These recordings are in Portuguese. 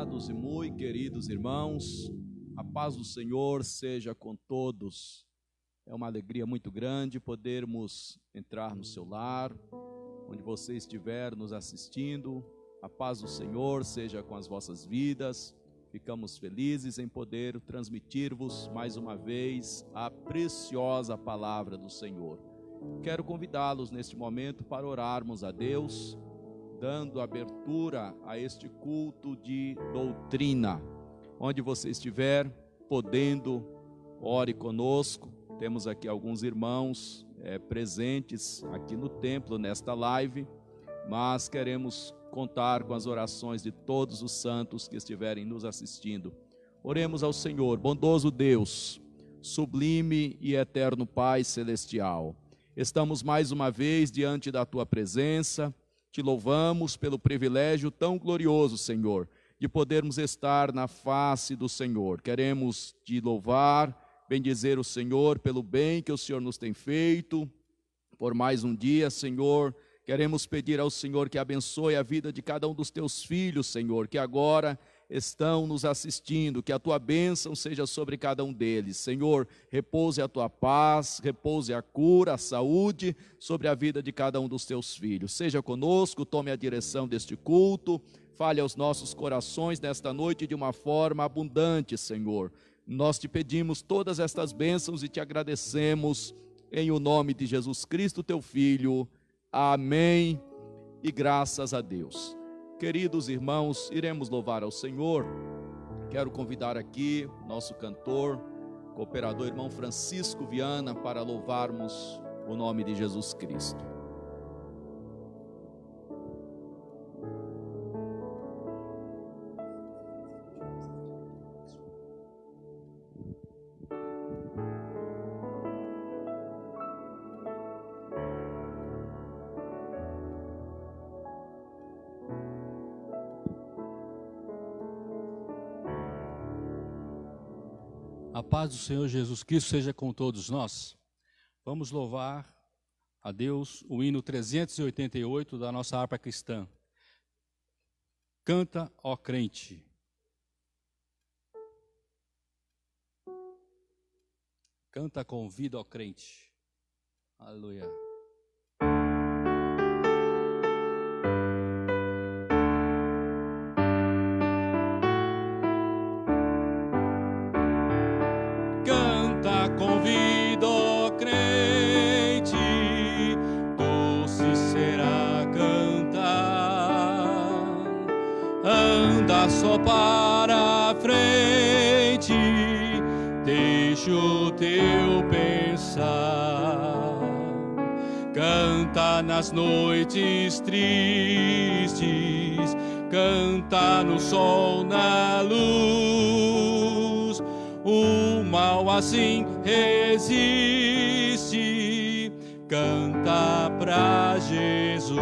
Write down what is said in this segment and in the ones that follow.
Amados e muito queridos irmãos, a paz do Senhor seja com todos. É uma alegria muito grande podermos entrar no seu lar, onde você estiver nos assistindo. A paz do Senhor seja com as vossas vidas. Ficamos felizes em poder transmitir-vos mais uma vez a preciosa palavra do Senhor. Quero convidá-los neste momento para orarmos a Deus, dando abertura a este culto de doutrina. Onde você estiver podendo, ore conosco. Temos aqui alguns irmãos presentes aqui no templo, nesta live, mas queremos contar com as orações de todos os santos que estiverem nos assistindo. Oremos ao Senhor. Bondoso Deus, sublime e eterno Pai celestial, estamos mais uma vez diante da Tua presença. Te louvamos pelo privilégio tão glorioso, Senhor, de podermos estar na face do Senhor. Queremos te louvar, bendizer o Senhor pelo bem que o Senhor nos tem feito, por mais um dia, Senhor. Queremos pedir ao Senhor que abençoe a vida de cada um dos teus filhos, Senhor, que agora estão nos assistindo, que a tua bênção seja sobre cada um deles. Senhor, repouse a tua paz, repouse a cura, a saúde sobre a vida de cada um dos teus filhos. Seja conosco, tome a direção deste culto, fale aos nossos corações nesta noite de uma forma abundante, Senhor. Nós te pedimos todas estas bênçãos e te agradecemos em o nome de Jesus Cristo, teu Filho. Amém e graças a Deus. Queridos irmãos, iremos louvar ao Senhor. Quero convidar aqui nosso cantor, cooperador, irmão Francisco Viana, para louvarmos o nome de Jesus Cristo. A paz do Senhor Jesus Cristo seja com todos nós. Vamos louvar a Deus o hino 388 da nossa harpa cristã. Canta, ó crente. Canta com vida, ó crente. Aleluia. Convido, ó crente, doce será cantar. Anda só para a frente, deixa o teu pensar. Canta nas noites tristes, canta no sol, na luz. O mal assim resiste, canta pra Jesus.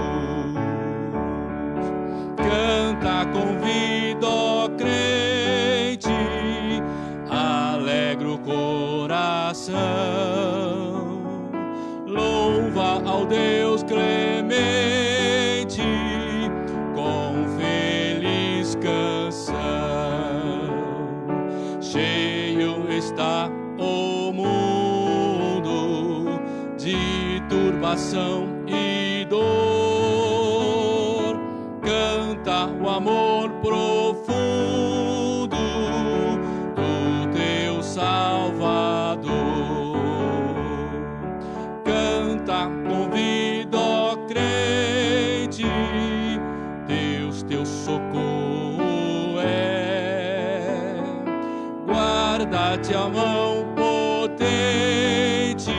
Canta com vida, ó crente, alegra o coração. Louva ao Deus clemente, com feliz canção. Está o mundo de turbação e dor. Canta o amor profundo do teu Salvador. Canta com vida, ó crente, Deus teu socorro é. Guarda-te a mão potente,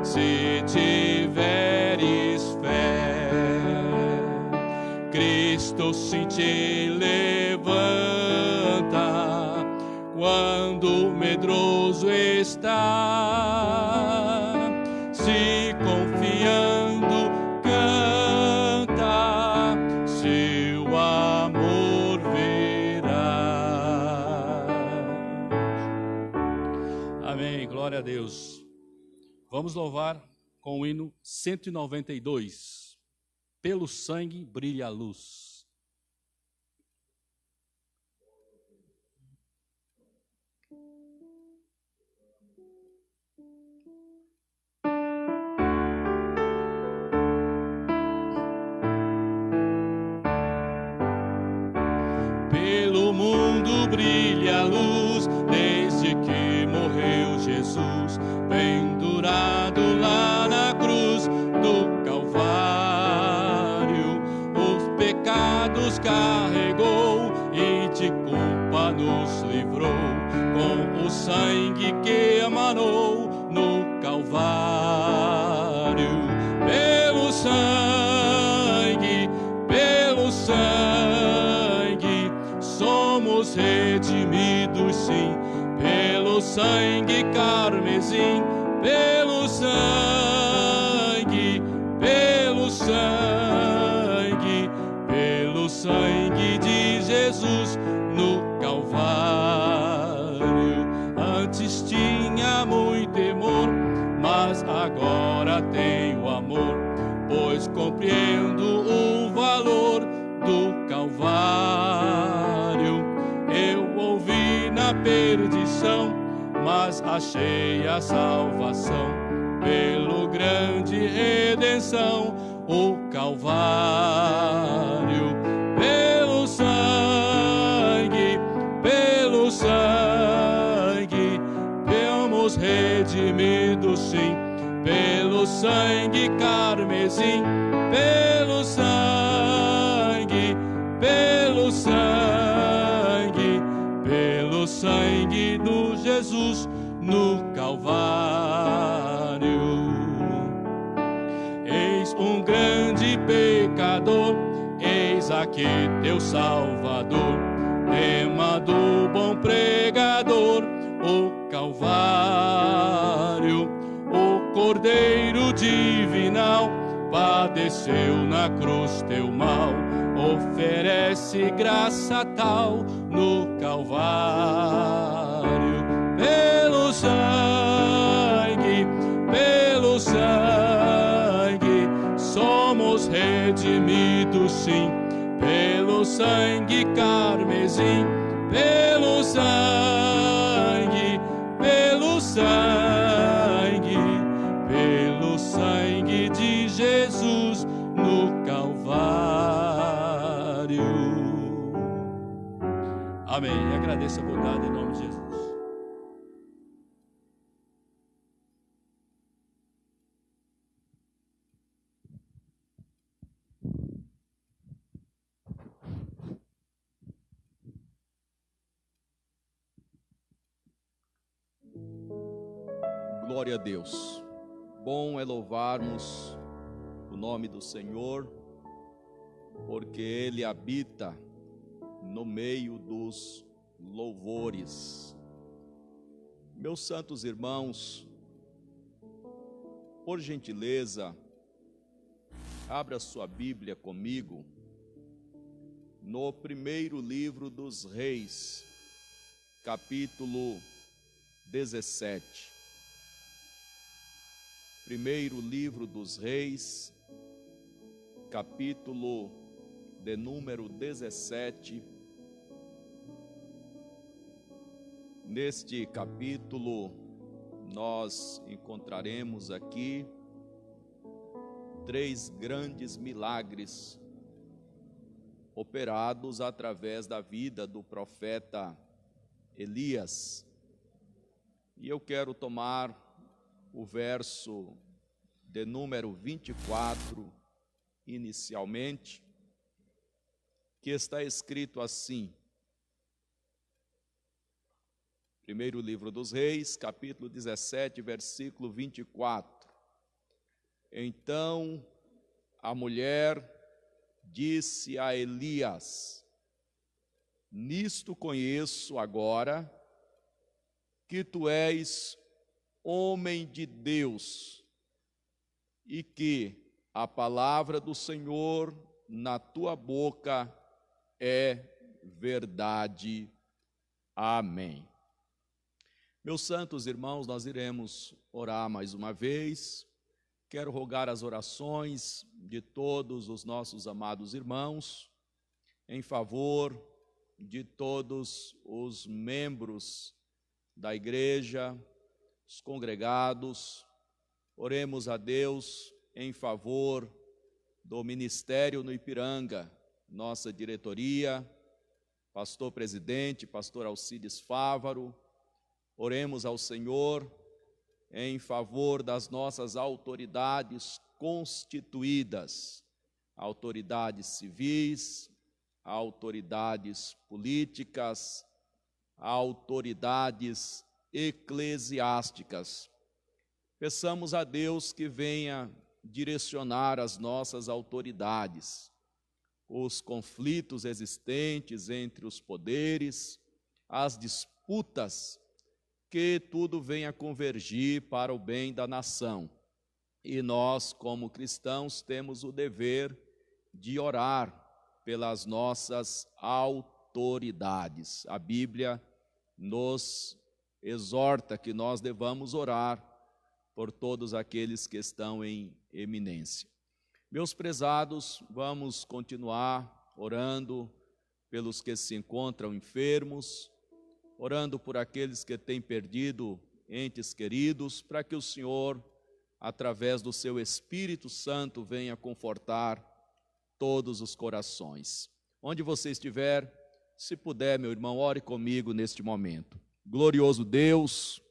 se tiveres fé. Cristo se te levanta quando medroso está. Se confiando canta, seu amor verá. Amém, glória a Deus. Vamos louvar com o hino 192. Pelo sangue brilha a luz. Pelo mundo brilha a luz, desde que morreu Jesus, pendurado lá na cruz do Calvário. Os pecados carregou e de culpa nos livrou, com o sangue que emanou no Calvário. Pelo sangue, somos redimidos, sim, pelo sangue carmesim, pelo sangue, pelo sangue de Jesus no Calvário. Antes tinha muito temor, mas agora tenho amor, pois compreendo o valor do Calvário. Eu ouvi na perdição, mas achei a salvação, pelo grande redenção, o Calvário. Pelo sangue, fomos redimidos, sim, pelo sangue carmesim, pelo sangue do Jesus no Calvário. Eis um grande pecador, eis aqui teu Salvador, tema do bom pregador, o Calvário. O Cordeiro divinal padeceu na cruz teu mal, oferece graça tal no Calvário. Pelo sangue, somos redimidos, sim, pelo sangue carmesim, pelo sangue de Jesus no Calvário. Amém. Agradeço a bondade em nome de Jesus. Glória a Deus. Bom é louvarmos o nome do Senhor, porque Ele habita no meio dos louvores. Meus santos irmãos, por gentileza, abra sua Bíblia comigo no primeiro livro dos Reis, capítulo 17. Primeiro livro dos Reis, capítulo de número 17. Neste capítulo, nós encontraremos aqui 3 grandes milagres operados através da vida do profeta Elias. E eu quero tomar o verso de número 24, inicialmente, que está escrito assim. Primeiro livro dos Reis, capítulo 17, versículo 24. Então a mulher disse a Elias: nisto conheço agora que tu és homem de Deus, e que a palavra do Senhor na tua boca é verdade. Amém. Meus santos irmãos, nós iremos orar mais uma vez. Quero rogar as orações de todos os nossos amados irmãos em favor de todos os membros da igreja, os congregados, oremos a Deus em favor do ministério no Ipiranga, nossa diretoria, pastor presidente, pastor Alcides Fávaro. Oremos ao Senhor em favor das nossas autoridades constituídas, autoridades civis, autoridades políticas, autoridades eclesiásticas. Peçamos a Deus que venha direcionar as nossas autoridades, os conflitos existentes entre os poderes, as disputas, que tudo venha convergir para o bem da nação. E nós, como cristãos, temos o dever de orar pelas nossas autoridades. A Bíblia nos exorta que nós devamos orar por todos aqueles que estão em eminência. Meus prezados, vamos continuar orando pelos que se encontram enfermos, orando por aqueles que têm perdido entes queridos, para que o Senhor, através do seu Espírito Santo, venha confortar todos os corações. Onde você estiver, se puder, meu irmão, ore comigo neste momento. Glorioso Deus,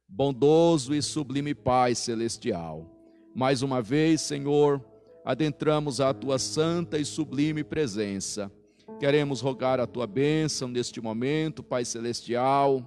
bondoso e sublime Pai celestial, mais uma vez, Senhor, adentramos a Tua santa e sublime presença. Queremos rogar a Tua bênção neste momento, Pai celestial,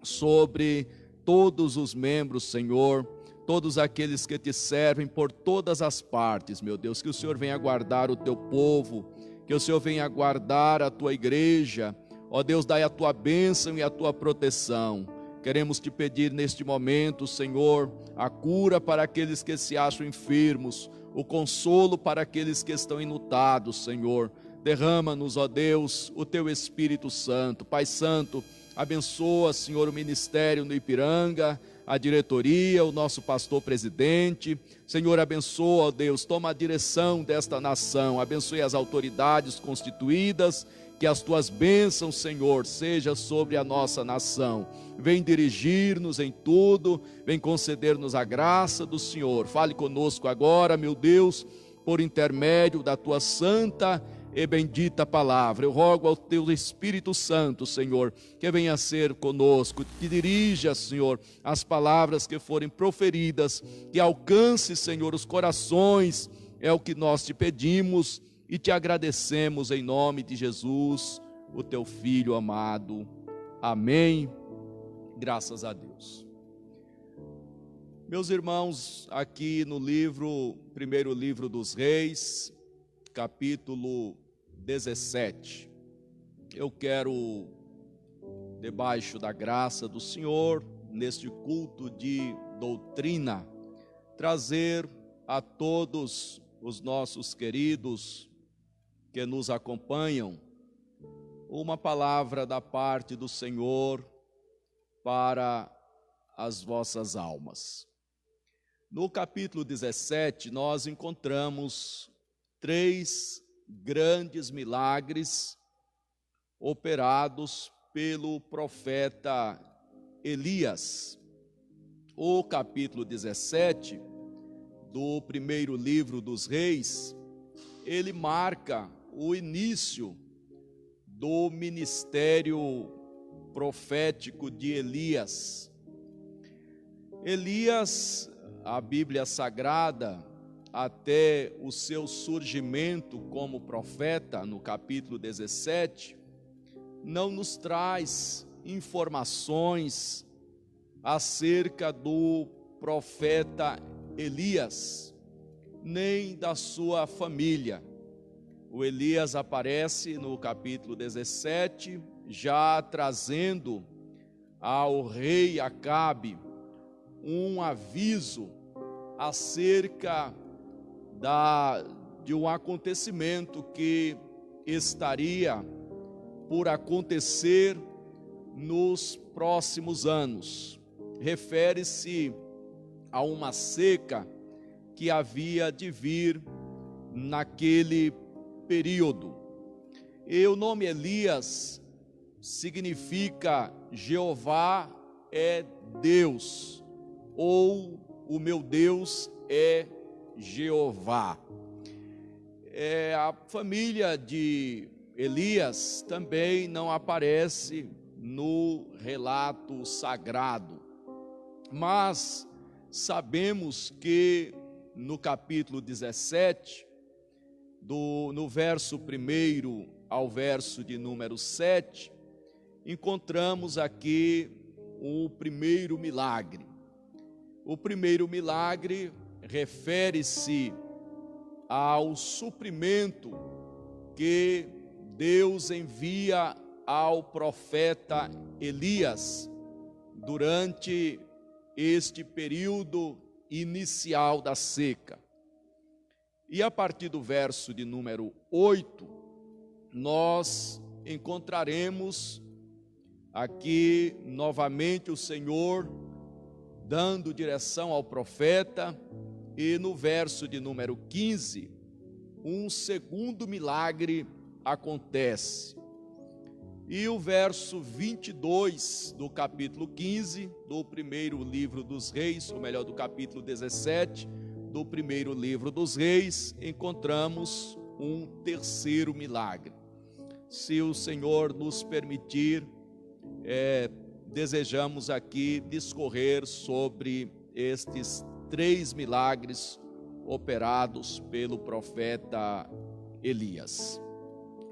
sobre todos os membros, Senhor, todos aqueles que Te servem por todas as partes, meu Deus, que o Senhor venha guardar o Teu povo, que o Senhor venha guardar a Tua igreja. Ó Deus, dai a Tua bênção e a Tua proteção. Queremos Te pedir neste momento, Senhor, a cura para aqueles que se acham enfermos, o consolo para aqueles que estão enlutados, Senhor. Derrama-nos, ó Deus, o Teu Espírito Santo. Pai Santo, abençoa, Senhor, o ministério no Ipiranga, a diretoria, o nosso pastor presidente. Senhor, abençoa, ó Deus, toma a direção desta nação, abençoe as autoridades constituídas, que as Tuas bênçãos, Senhor, seja sobre a nossa nação. Vem dirigir-nos em tudo, vem conceder-nos a graça do Senhor. Fale conosco agora, meu Deus, por intermédio da Tua santa e bendita palavra. Eu rogo ao Teu Espírito Santo, Senhor, que venha ser conosco, que dirija, Senhor, as palavras que forem proferidas, que alcance, Senhor, os corações, é o que nós Te pedimos e Te agradecemos em nome de Jesus, o Teu Filho amado. Amém. Graças a Deus. Meus irmãos, aqui no primeiro livro dos Reis, capítulo 17, eu quero, debaixo da graça do Senhor, neste culto de doutrina, trazer a todos os nossos queridos que nos acompanham uma palavra da parte do Senhor para as vossas almas. No capítulo 17, nós encontramos 3 grandes milagres operados pelo profeta Elias. O capítulo 17 do primeiro livro dos Reis, ele marca o início do ministério profético de Elias. Elias, a Bíblia Sagrada, até o seu surgimento como profeta, no capítulo 17, não nos traz informações acerca do profeta Elias, nem da sua família. O Elias aparece no capítulo 17, já trazendo ao rei Acabe um aviso acerca de um acontecimento que estaria por acontecer nos próximos anos. Refere-se a uma seca que havia de vir naquele período. E o nome Elias significa Jeová é Deus, ou o meu Deus é Jeová. A família de Elias também não aparece no relato sagrado, mas sabemos que no capítulo 17, no verso 1 ao verso de número 7, encontramos aqui o primeiro milagre. O primeiro milagre refere-se ao suprimento que Deus envia ao profeta Elias durante este período inicial da seca. E a partir do verso de número 8, nós encontraremos aqui novamente o Senhor dando direção ao profeta, e no verso de número 15, um segundo milagre acontece. E o verso 22 do capítulo 15 do primeiro livro dos reis, ou melhor, do capítulo 17 do primeiro livro dos reis, encontramos um terceiro milagre. Se o Senhor nos permitir, desejamos aqui discorrer sobre estes 3 milagres operados pelo profeta Elias.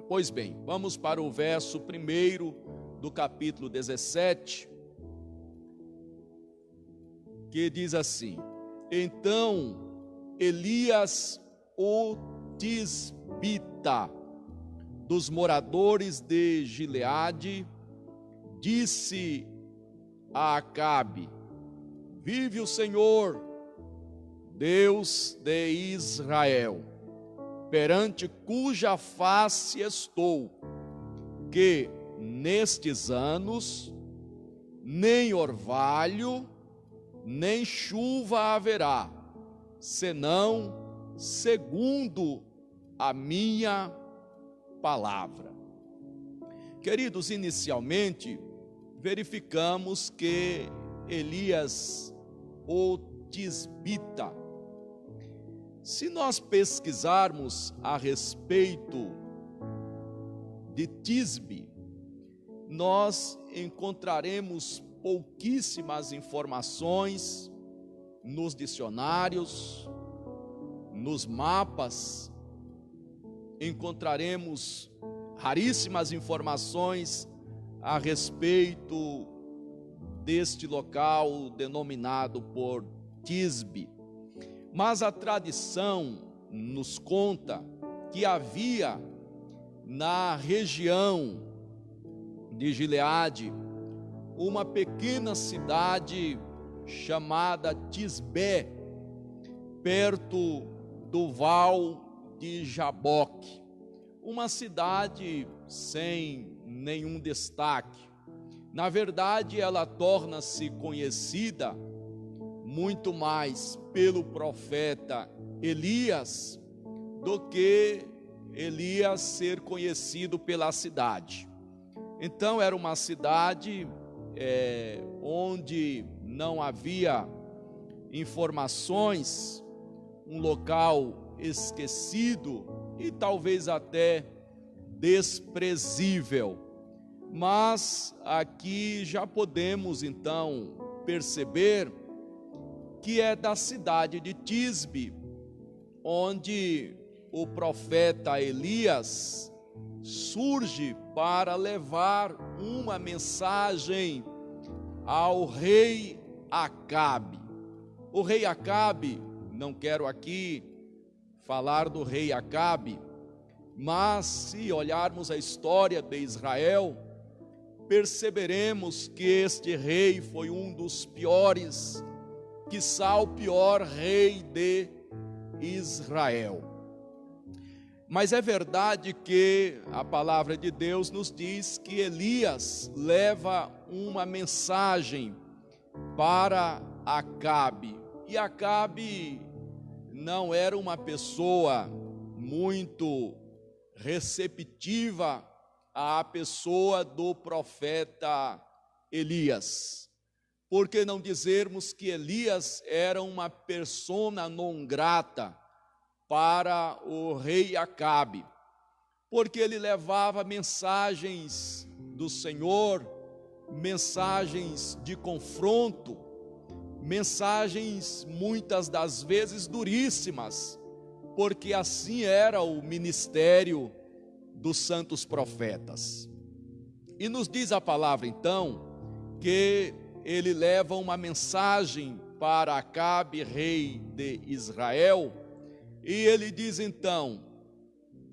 Pois bem, vamos para o verso 1 do capítulo 17, que diz assim: Então Elias, o tisbita, dos moradores de Gileade, disse a Acabe: Vive o Senhor, Deus de Israel, perante cuja face estou, que nestes anos nem orvalho, nem chuva haverá, senão segundo a minha palavra. Queridos, inicialmente verificamos que Elias, o tisbita, se nós pesquisarmos a respeito de Tisbe, nós encontraremos pouquíssimas informações nos dicionários, nos mapas, encontraremos raríssimas informações a respeito deste local denominado por Tisbe. Mas a tradição nos conta que havia na região de Gileade uma pequena cidade chamada Tisbé, perto do val de Jaboque, uma cidade sem nenhum destaque. Na verdade, ela torna-se conhecida muito mais pelo profeta Elias do que Elias ser conhecido pela cidade. Então era uma cidade onde não havia informações, um local esquecido e talvez até desprezível. Mas aqui já podemos então perceber que é da cidade de Tisbe onde o profeta Elias surge para levar uma mensagem ao rei Acabe. O rei Acabe, não quero aqui falar do rei Acabe, mas se olharmos a história de Israel, perceberemos que este rei foi um dos piores, quiçá o pior rei de Israel. Mas é verdade que a palavra de Deus nos diz que Elias leva uma mensagem para Acabe. E Acabe não era uma pessoa muito receptiva à pessoa do profeta Elias. por que não dizermos que Elias era uma persona non grata para o rei Acabe? Porque ele levava mensagens do Senhor, mensagens de confronto, mensagens muitas das vezes duríssimas, porque assim era o ministério dos santos profetas. E nos diz a palavra então, que ele leva uma mensagem para Acabe, rei de Israel, e ele diz então,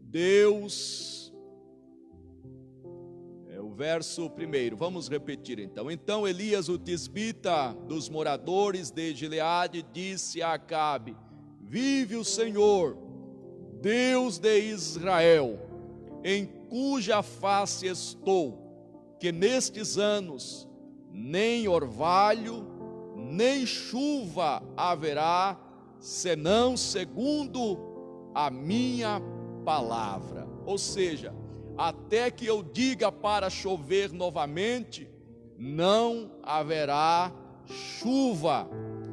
Deus, o verso 1, vamos repetir então. Então Elias, o tisbita dos moradores de Gileade, disse a Acabe: vive o Senhor, Deus de Israel, em cuja face estou, que nestes anos nem orvalho, nem chuva haverá, senão segundo a minha palavra. Ou seja, até que eu diga para chover novamente, não haverá chuva.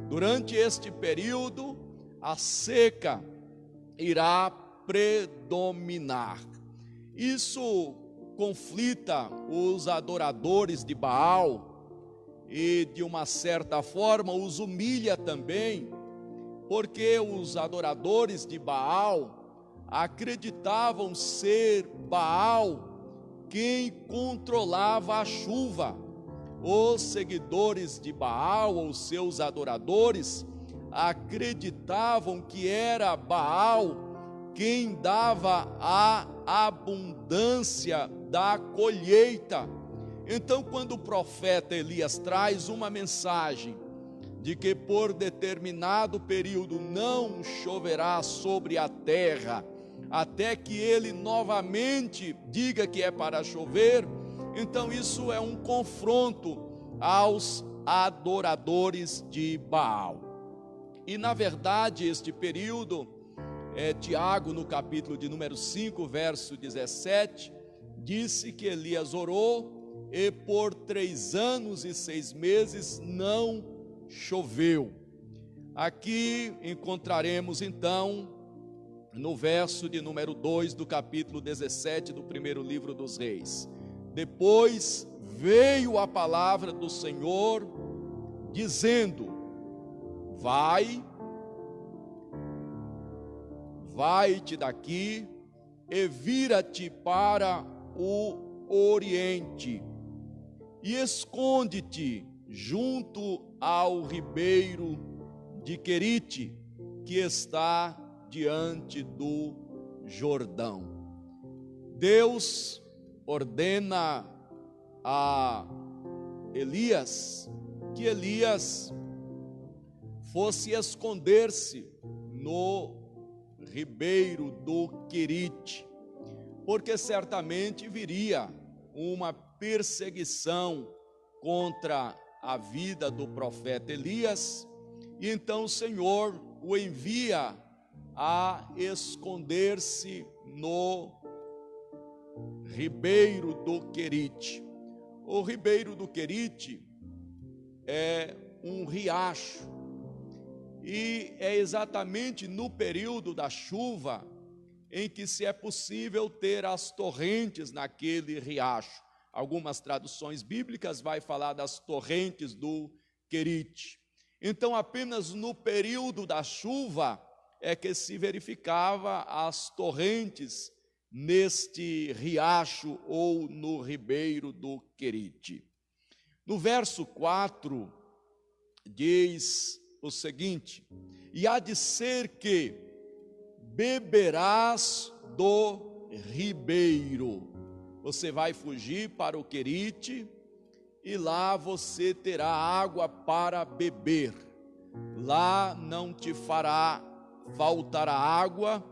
Durante este período, a seca irá predominar. Isso conflita os adoradores de Baal e, de uma certa forma, os humilha também, porque os adoradores de Baal acreditavam ser Baal quem controlava a chuva. Os seguidores de Baal, ou seus adoradores, acreditavam que era Baal quem dava a abundância da colheita. Então, quando o profeta Elias traz uma mensagem de que por determinado período não choverá sobre a terra, até que ele novamente diga que é para chover, então isso é um confronto aos adoradores de Baal. E na verdade este período, Tiago no capítulo de número 5, verso 17, disse que Elias orou e por 3 anos e 6 meses não choveu. Aqui encontraremos então, no verso de número 2 do capítulo 17 do primeiro livro dos Reis: depois veio a palavra do Senhor, dizendo: vai-te daqui e vira-te para o oriente, e esconde-te junto ao ribeiro de Querite, que está diante do Jordão. Deus ordena a Elias que Elias fosse esconder-se no ribeiro do Querite, porque certamente viria uma perseguição contra a vida do profeta Elias, e então o Senhor o envia a esconder-se no ribeiro do Querite. O ribeiro do Querite é um riacho, e é exatamente no período da chuva em que se é possível ter as torrentes naquele riacho. Algumas traduções bíblicas vai falar das torrentes do Querite. Então, apenas no período da chuva é que se verificava as torrentes neste riacho ou no ribeiro do Querite. No verso 4 diz o seguinte: e há de ser que beberás do ribeiro. Você vai fugir para o Querite e lá você terá água para beber. Lá não te fará faltar a água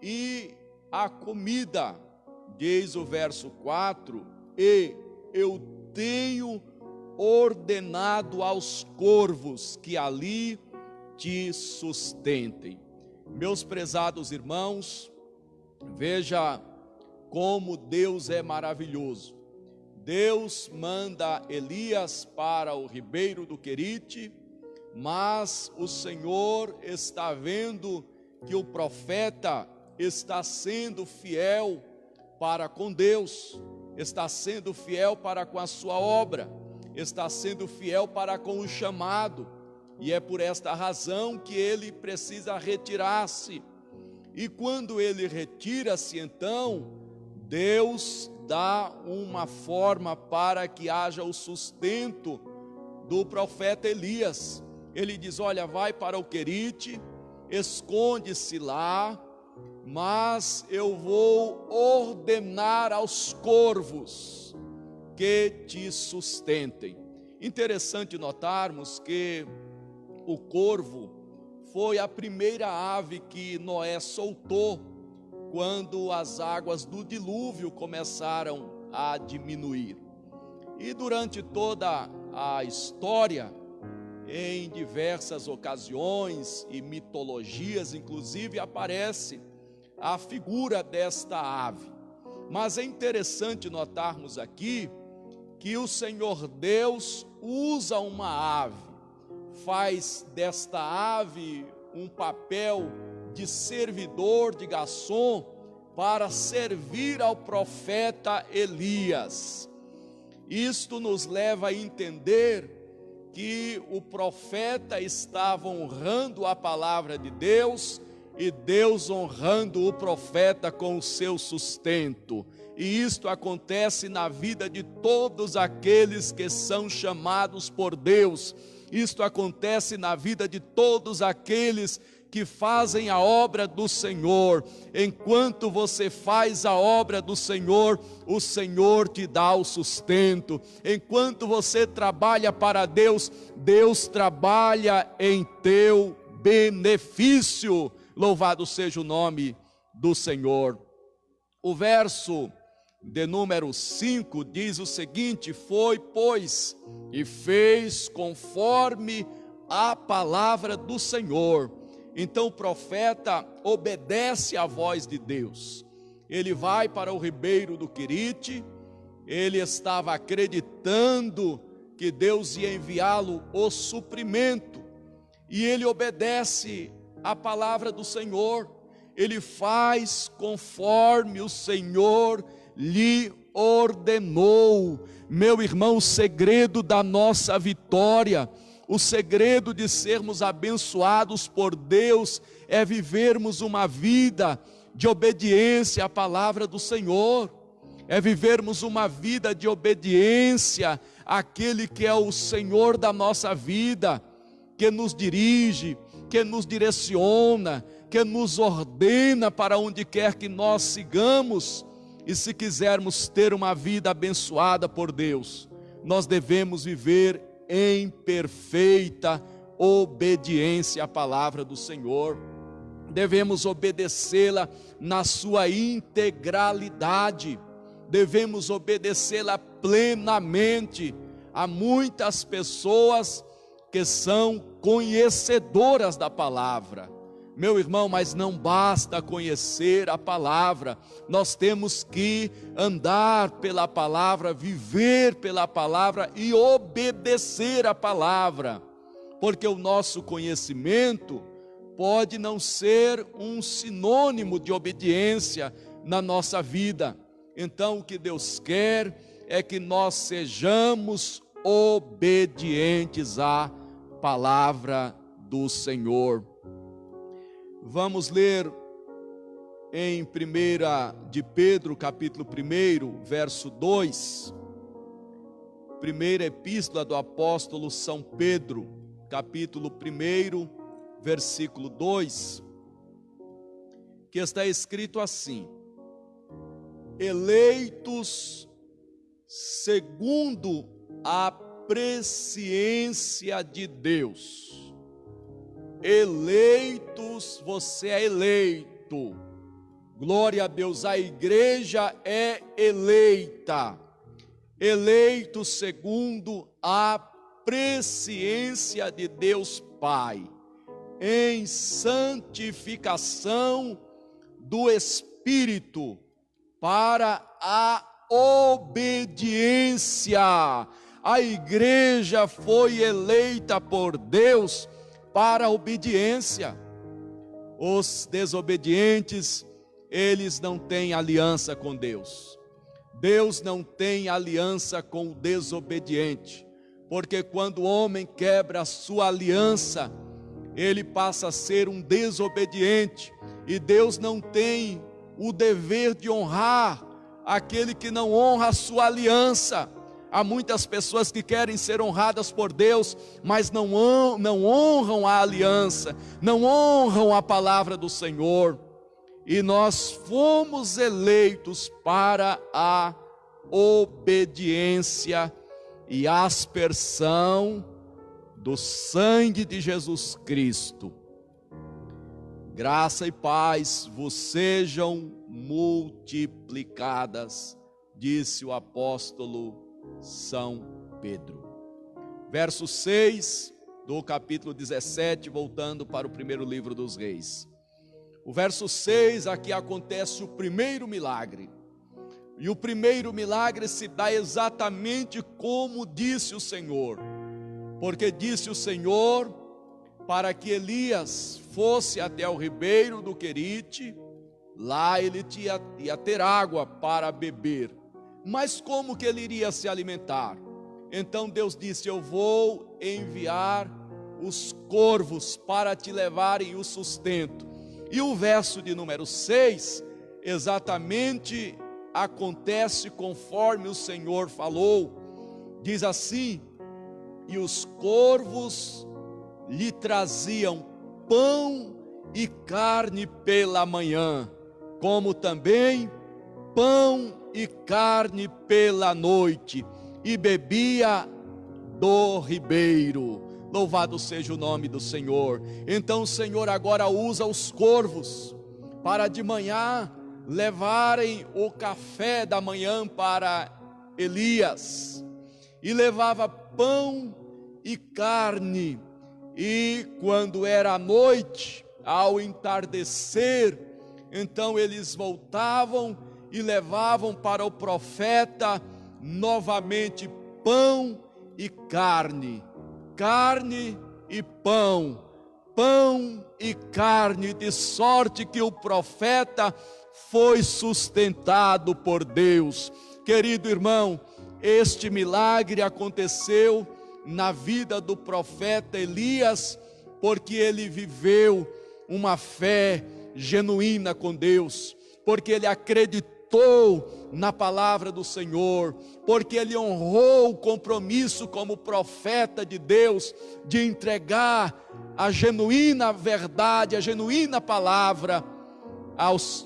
e a comida. Diz o verso 4: e eu tenho ordenado aos corvos que ali te sustentem. Meus prezados irmãos, veja como Deus é maravilhoso. Deus manda Elias para o ribeiro do Querite, mas o Senhor está vendo que o profeta está sendo fiel para com Deus, está sendo fiel para com a sua obra, está sendo fiel para com o chamado, e é por esta razão que ele precisa retirar-se. E quando ele retira-se, então, Deus dá uma forma para que haja o sustento do profeta Elias. Ele diz: olha, vai para o Querite, esconde-se lá, mas eu vou ordenar aos corvos que te sustentem. Interessante notarmos que o corvo foi a primeira ave que Noé soltou quando as águas do dilúvio começaram a diminuir. E durante toda a história, em diversas ocasiões e mitologias, inclusive, aparece a figura desta ave. Mas é interessante notarmos aqui que o Senhor Deus usa uma ave, faz desta ave um papel de servidor, de garçom, para servir ao profeta Elias. Isto nos leva a entender que o profeta estava honrando a palavra de Deus e Deus honrando o profeta com o seu sustento. E isto acontece na vida de todos aqueles que são chamados por Deus. Isto acontece na vida de todos aqueles que fazem a obra do Senhor. Enquanto você faz a obra do Senhor, o Senhor te dá o sustento. Enquanto você trabalha para Deus, Deus trabalha em teu benefício. Louvado seja o nome do Senhor. O verso de número 5 diz o seguinte: foi, pois, e fez conforme a palavra do Senhor. Então o profeta obedece à voz de Deus. Ele vai para o ribeiro do Querite, ele estava acreditando que Deus ia enviá-lo o suprimento, e ele obedece à palavra do Senhor, ele faz conforme o Senhor lhe ordenou. Meu irmão, o segredo da nossa vitória, o segredo de sermos abençoados por Deus é vivermos uma vida de obediência à palavra do Senhor, é vivermos uma vida de obediência àquele que é o Senhor da nossa vida, que nos dirige, que nos direciona, que nos ordena para onde quer que nós sigamos. E se quisermos ter uma vida abençoada por Deus, nós devemos viver em perfeita obediência à palavra do Senhor. Devemos obedecê-la na sua integralidade, devemos obedecê-la plenamente. Há muitas pessoas que são conhecedoras da palavra, meu irmão, mas não basta conhecer a palavra, nós temos que andar pela palavra, viver pela palavra e obedecer a palavra, porque o nosso conhecimento pode não ser um sinônimo de obediência na nossa vida. Então o que Deus quer é que nós sejamos obedientes à palavra do Senhor. Vamos ler em 1 de Pedro, capítulo 1, verso 2. Primeira epístola do apóstolo São Pedro, capítulo 1, versículo 2, que está escrito assim: eleitos segundo a presciência de Deus. Eleitos, você é eleito. Glória a Deus, a igreja é eleita. Eleito segundo a presciência de Deus Pai, em santificação do Espírito, para a obediência. A igreja foi eleita por Deus para a obediência. Os desobedientes, eles não têm aliança com Deus. Deus não tem aliança com o desobediente, porque quando o homem quebra a sua aliança, ele passa a ser um desobediente, e Deus não tem o dever de honrar aquele que não honra a sua aliança. Há muitas pessoas que querem ser honradas por Deus, mas não honram a aliança, não honram a palavra do Senhor. E nós fomos eleitos para a obediência e aspersão do sangue de Jesus Cristo. Graça e paz vos sejam multiplicadas, disse o apóstolo São Pedro. Verso 6 do capítulo 17, voltando para o primeiro livro dos Reis. O verso 6, aqui acontece o primeiro milagre. E o primeiro milagre se dá exatamente como disse o Senhor. Porque disse o Senhor para que Elias fosse até o ribeiro do Querite, lá ele ia ter água para beber. Mas como que ele iria se alimentar? Então Deus disse: eu vou enviar os corvos para te levarem o sustento. E o verso de número 6, exatamente acontece conforme o Senhor falou. Diz assim: e os corvos lhe traziam pão e carne pela manhã, como também pão e carne pela noite, e bebia do ribeiro. Louvado seja o nome do Senhor. Então o Senhor agora usa os corvos para de manhã levarem o café da manhã para Elias, e levava pão e carne. E quando era a noite, ao entardecer, então eles voltavam e levavam para o profeta novamente pão e carne, carne e pão, pão e carne, de sorte que o profeta foi sustentado por Deus. Querido irmão, este milagre aconteceu na vida do profeta Elias, porque ele viveu uma fé genuína com Deus, porque ele acreditou na palavra do Senhor, porque ele honrou o compromisso como profeta de Deus, de entregar a genuína verdade, a genuína palavra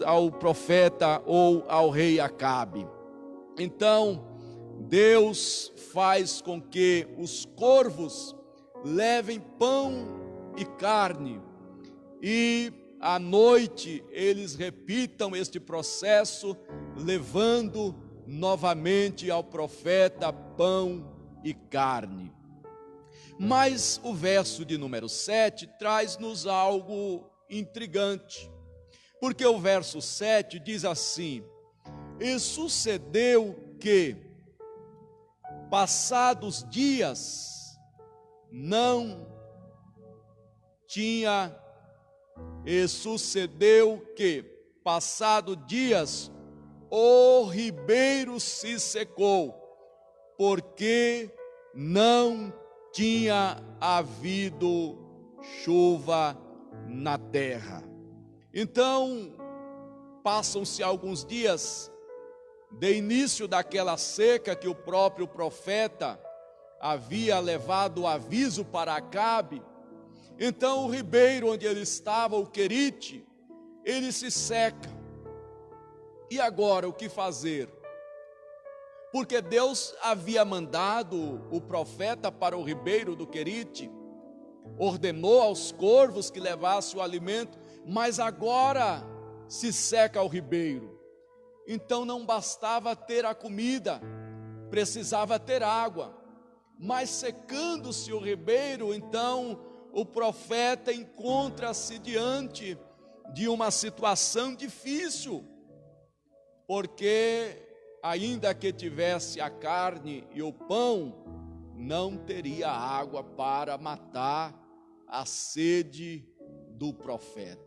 ao profeta ou ao rei Acabe. Então Deus faz com que os corvos levem pão e carne, e à noite eles repitam este processo, levando novamente ao profeta pão e carne. Mas o verso de número 7 traz-nos algo intrigante, porque o verso 7 diz assim: e sucedeu que, passados dias, passados dias, o ribeiro se secou, porque não tinha havido chuva na terra. Então, passam-se alguns dias de início daquela seca que o próprio profeta havia levado o aviso para Acabe. Então o ribeiro onde ele estava, o Querite, ele se seca. E agora o que fazer? Porque Deus havia mandado o profeta para o ribeiro do Querite, ordenou aos corvos que levassem o alimento, mas agora se seca o ribeiro. Então não bastava ter a comida, precisava ter água. Mas secando-se o ribeiro, então o profeta encontra-se diante de uma situação difícil, porque ainda que tivesse a carne e o pão, não teria água para matar a sede do profeta.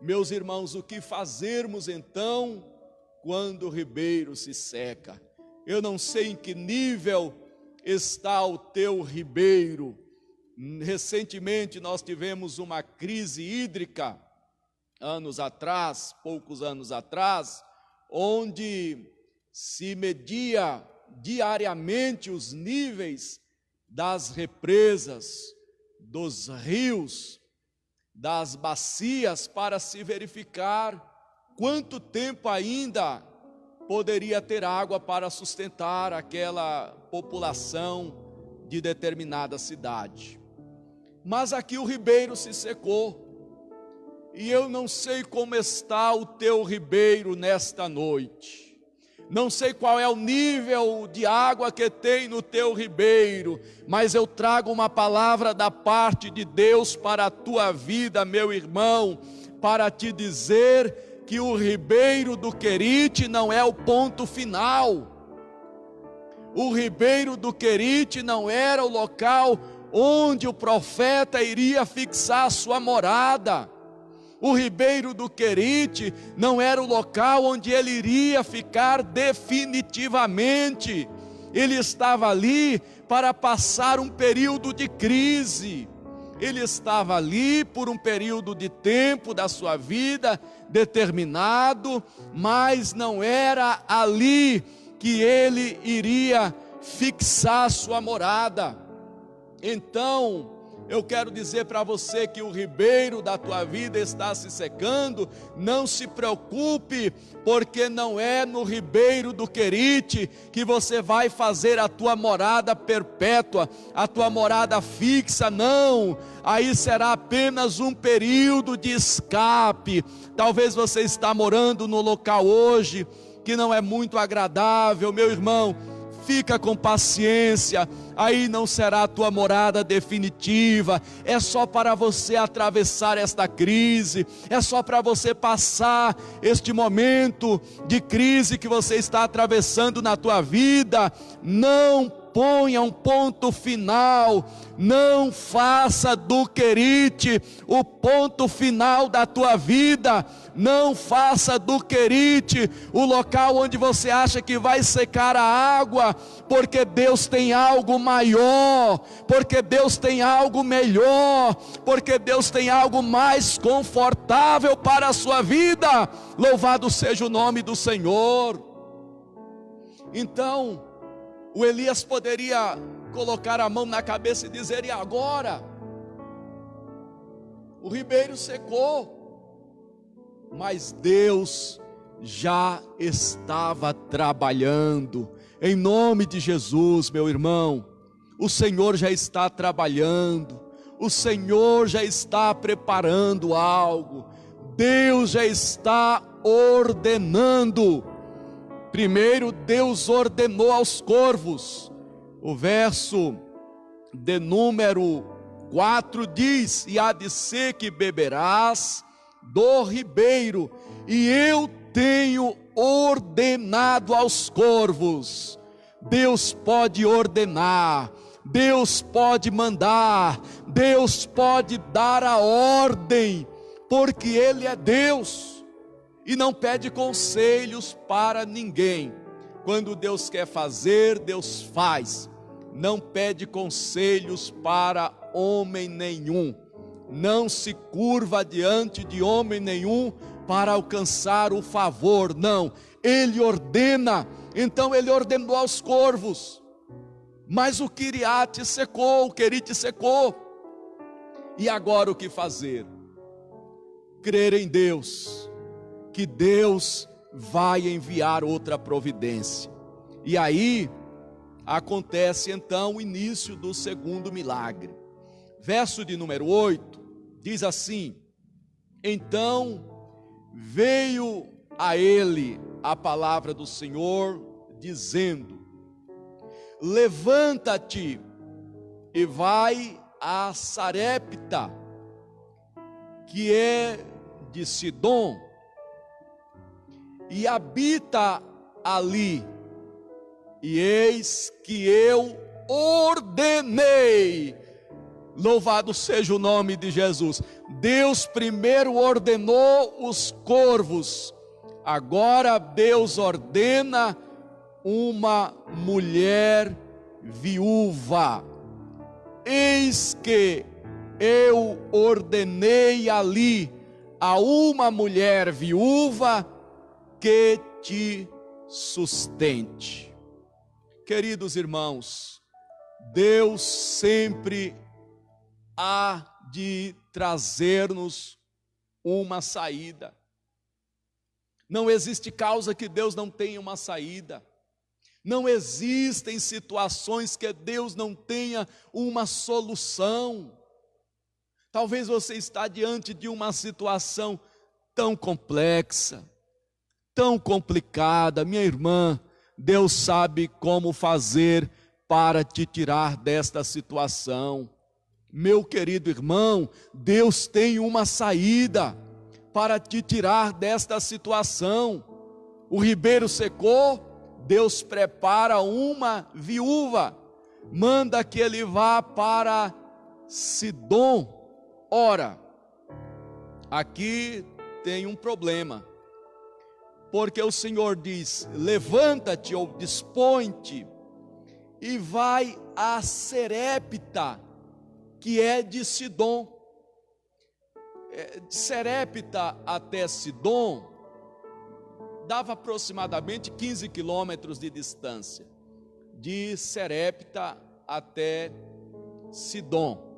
Meus irmãos, o que fazermos então quando o ribeiro se seca? Eu não sei em que nível está o teu ribeiro. Recentemente nós tivemos uma crise hídrica, poucos anos atrás, onde se media diariamente os níveis das represas, dos rios, das bacias, para se verificar quanto tempo ainda poderia ter água para sustentar aquela população de determinada cidade. Mas aqui o ribeiro se secou, e eu não sei como está o teu ribeiro nesta noite. Não sei qual é o nível de água que tem no teu ribeiro, mas eu trago uma palavra da parte de Deus para a tua vida, meu irmão, para te dizer que o ribeiro do Querite não é o ponto final. O ribeiro do Querite não era o local onde o profeta iria fixar a sua morada. O ribeiro do Querite não era o local onde ele iria ficar definitivamente. Ele estava ali para passar um período de crise. Ele estava ali por um período de tempo da sua vida determinado, mas não era ali que ele iria fixar sua morada. Então, eu quero dizer para você que o ribeiro da tua vida está se secando. Não se preocupe, porque não é no ribeiro do Querite que você vai fazer a tua morada perpétua, a tua morada fixa, não. Aí será apenas um período de escape. Talvez você está morando no local hoje que não é muito agradável, meu irmão. Fica com paciência, aí não será a tua morada definitiva, é só para você atravessar esta crise, é só para você passar este momento de crise que você está atravessando na tua vida. Não ponha um ponto final, não faça do Querite o ponto final da tua vida, não faça do Querite o local onde você acha que vai secar a água, porque Deus tem algo maior, porque Deus tem algo melhor, porque Deus tem algo mais confortável para a sua vida. Louvado seja o nome do Senhor. Então, o Elias poderia colocar a mão na cabeça e dizer: e agora? O ribeiro secou. Mas Deus já estava trabalhando. Em nome de Jesus, meu irmão, o Senhor já está trabalhando. O Senhor já está preparando algo. Deus já está ordenando. Primeiro, Deus ordenou aos corvos. O verso de número 4 diz: e há de ser que beberás do ribeiro, e eu tenho ordenado aos corvos. Deus pode ordenar, Deus pode mandar, Deus pode dar a ordem, porque Ele é Deus e não pede conselhos para ninguém. Quando Deus quer fazer, Deus faz, não pede conselhos para homem nenhum, não se curva diante de homem nenhum para alcançar o favor, não, Ele ordena. Então Ele ordenou aos corvos, mas o Querite secou, e agora o que fazer? Crer em Deus, que Deus vai enviar outra providência. E aí acontece então o início do segundo milagre. Verso de número 8 diz assim: então veio a ele a palavra do Senhor, dizendo: levanta-te e vai a Sarepta, que é de Sidom, e habita ali, e eis que eu ordenei. Louvado seja o nome de Jesus. Deus primeiro ordenou os corvos, agora Deus ordena uma mulher viúva. Eis que eu ordenei ali a uma mulher viúva que te sustente. Queridos irmãos, Deus sempre há de trazer-nos uma saída. Não existe causa que Deus não tenha uma saída. Não existem situações que Deus não tenha uma solução. Talvez você está diante de uma situação tão complexa, tão complicada. Minha irmã, Deus sabe como fazer para te tirar desta situação. Meu querido irmão, Deus tem uma saída para te tirar desta situação. O ribeiro secou, Deus prepara uma viúva, manda que ele vá para Sidom. Ora, aqui tem um problema, porque o Senhor diz: levanta-te ou dispõe-te e vai a Serepta, que é de Sidom. De Serepta até Sidom dava aproximadamente 15 quilômetros de distância, de Serepta até Sidom.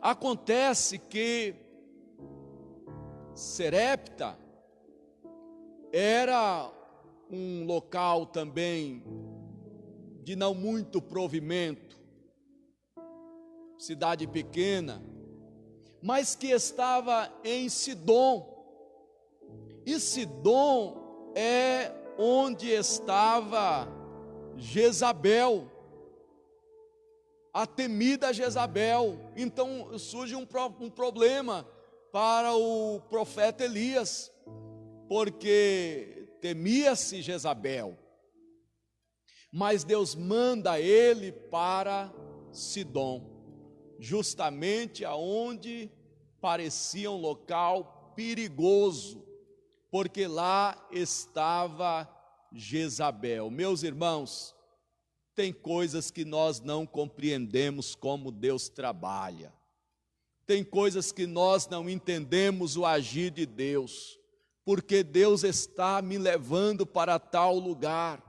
Acontece que Serepta era um local também de não muito provimento, cidade pequena, mas que estava em Sidom. E Sidom é onde estava Jezabel, a temida Jezabel. Então surge um problema para o profeta Elias, porque temia-se Jezabel. Mas Deus manda ele para Sidom, justamente aonde parecia um local perigoso, porque lá estava Jezabel. Meus irmãos, tem coisas que nós não compreendemos como Deus trabalha. Tem coisas que nós não entendemos o agir de Deus, porque Deus está me levando para tal lugar,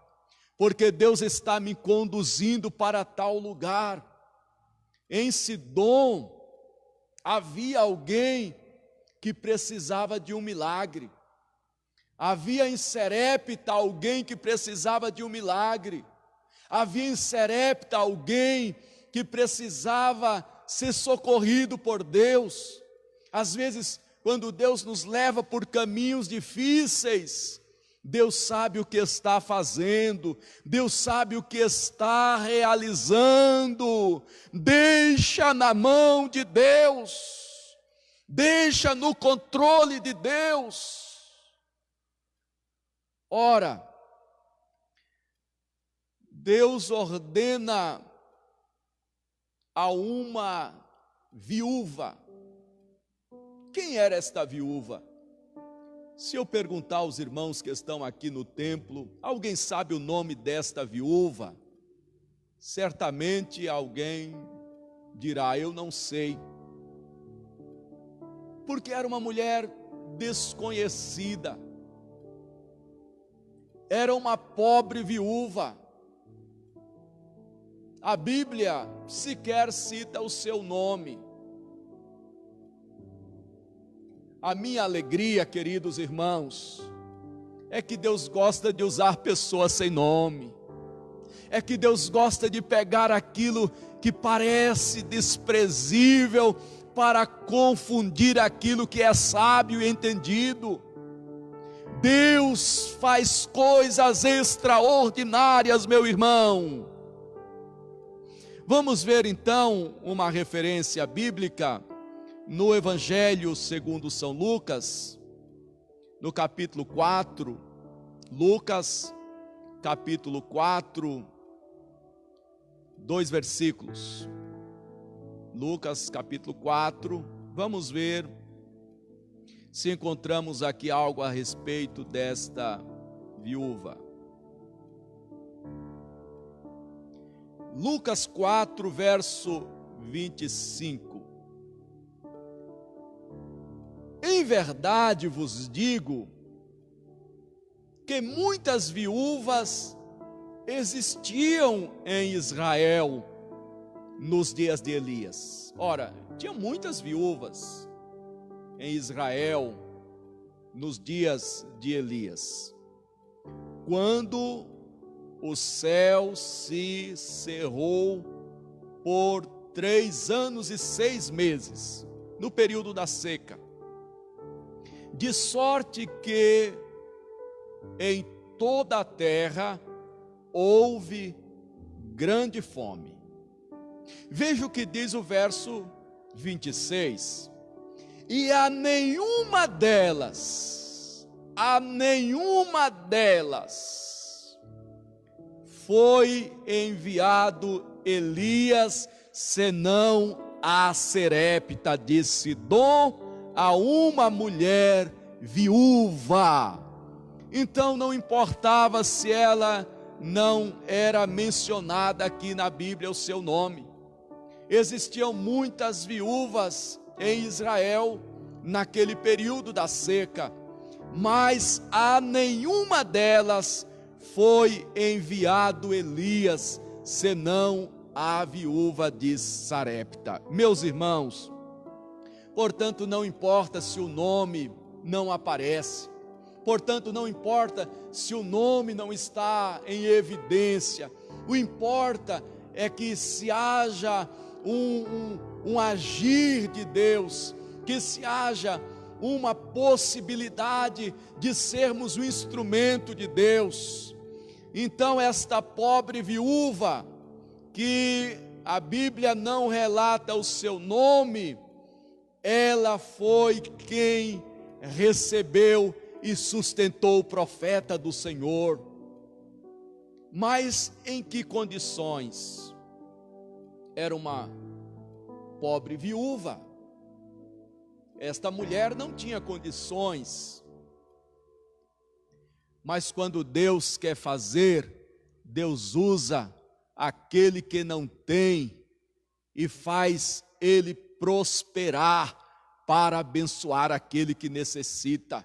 porque Deus está me conduzindo para tal lugar. Em Sidom havia alguém que precisava de um milagre. Havia em Serepta alguém que precisava de um milagre. Havia em Serepta alguém que precisava ser socorrido por Deus. Às vezes, quando Deus nos leva por caminhos difíceis, Deus sabe o que está fazendo, Deus sabe o que está realizando. Deixa na mão de Deus, deixa no controle de Deus. Ora, Deus ordena a uma viúva. Quem era esta viúva? Se eu perguntar aos irmãos que estão aqui no templo, alguém sabe o nome desta viúva? Certamente alguém dirá: eu não sei. Porque era uma mulher desconhecida. Era uma pobre viúva. A Bíblia sequer cita o seu nome. A minha alegria, queridos irmãos, é que Deus gosta de usar pessoas sem nome. É que Deus gosta de pegar aquilo que parece desprezível para confundir aquilo que é sábio e entendido. Deus faz coisas extraordinárias, meu irmão. Vamos ver então uma referência bíblica no Evangelho segundo São Lucas, no capítulo 4, Lucas, capítulo 4, 2 versículos. Lucas capítulo 4, vamos ver se encontramos aqui algo a respeito desta viúva. Lucas 4, verso 25. Em verdade vos digo que muitas viúvas existiam em Israel nos dias de Elias. Ora, tinha muitas viúvas em Israel nos dias de Elias, quando o céu se cerrou por 3 anos e 6 meses, no período da seca, de sorte que em toda a terra houve grande fome. Veja o que diz o verso 26. E a nenhuma delas foi enviado Elias, senão a Sarepta de Sidom, a uma mulher viúva. Então não importava se ela não era mencionada aqui na Bíblia o seu nome. Existiam muitas viúvas em Israel naquele período da seca, mas a nenhuma delas foi enviado Elias, senão a viúva de Sarepta. Meus irmãos, portanto não importa se o nome não aparece, portanto não importa se o nome não está em evidência, o importa é que se haja um agir de Deus, que se haja uma possibilidade de sermos um instrumento de Deus. Então esta pobre viúva, que a Bíblia não relata o seu nome, ela foi quem recebeu e sustentou o profeta do Senhor. Mas em que condições? Era uma pobre viúva. Esta mulher não tinha condições. Mas quando Deus quer fazer, Deus usa aquele que não tem e faz ele prosperar para abençoar aquele que necessita.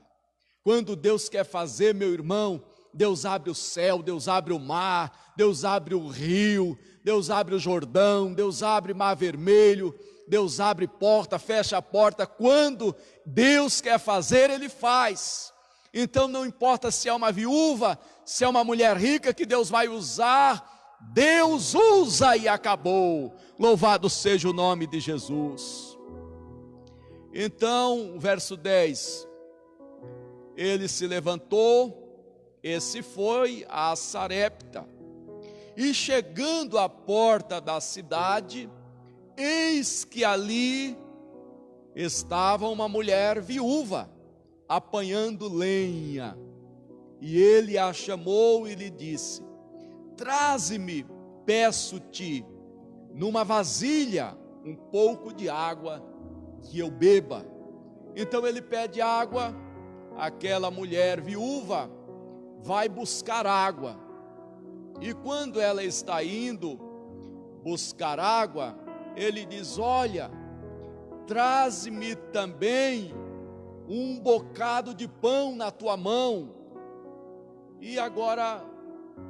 Quando Deus quer fazer, meu irmão, Deus abre o céu, Deus abre o mar, Deus abre o rio, Deus abre o Jordão, Deus abre o Mar Vermelho, Deus abre porta, fecha a porta. Quando Deus quer fazer, Ele faz. Então não importa se é uma viúva, se é uma mulher rica que Deus vai usar, Deus usa e acabou. Louvado seja o nome de Jesus. Então, verso 10, ele se levantou, esse foi a Sarepta, e chegando à porta da cidade, eis que ali estava uma mulher viúva, apanhando lenha, e ele a chamou e lhe disse: traze-me, peço-te, numa vasilha, um pouco de água, que eu beba. Então ele pede água, aquela mulher viúva vai buscar água, e quando ela está indo buscar água, ele diz: olha, traze-me também um bocado de pão na tua mão. E agora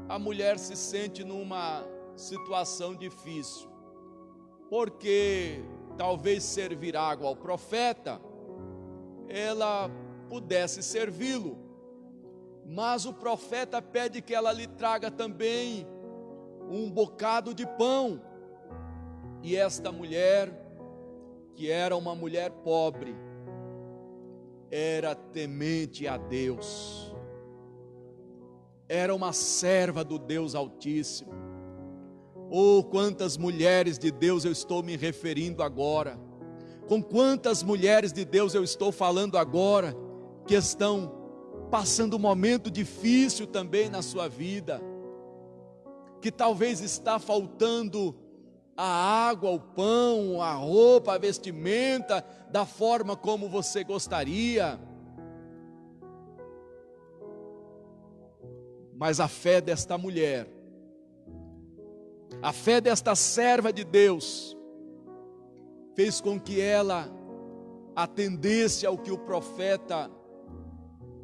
a mulher se sente numa situação difícil, porque talvez servir água ao profeta, ela pudesse servi-lo, mas o profeta pede que ela lhe traga também um bocado de pão. E esta mulher, que era uma mulher pobre, era temente a Deus, era uma serva do Deus Altíssimo. Oh, quantas mulheres de Deus eu estou me referindo agora, com quantas mulheres de Deus eu estou falando agora, que estão passando um momento difícil também na sua vida, que talvez está faltando a água, o pão, a roupa, a vestimenta, da forma como você gostaria. Mas a fé desta mulher, a fé desta serva de Deus, fez com que ela atendesse ao que o profeta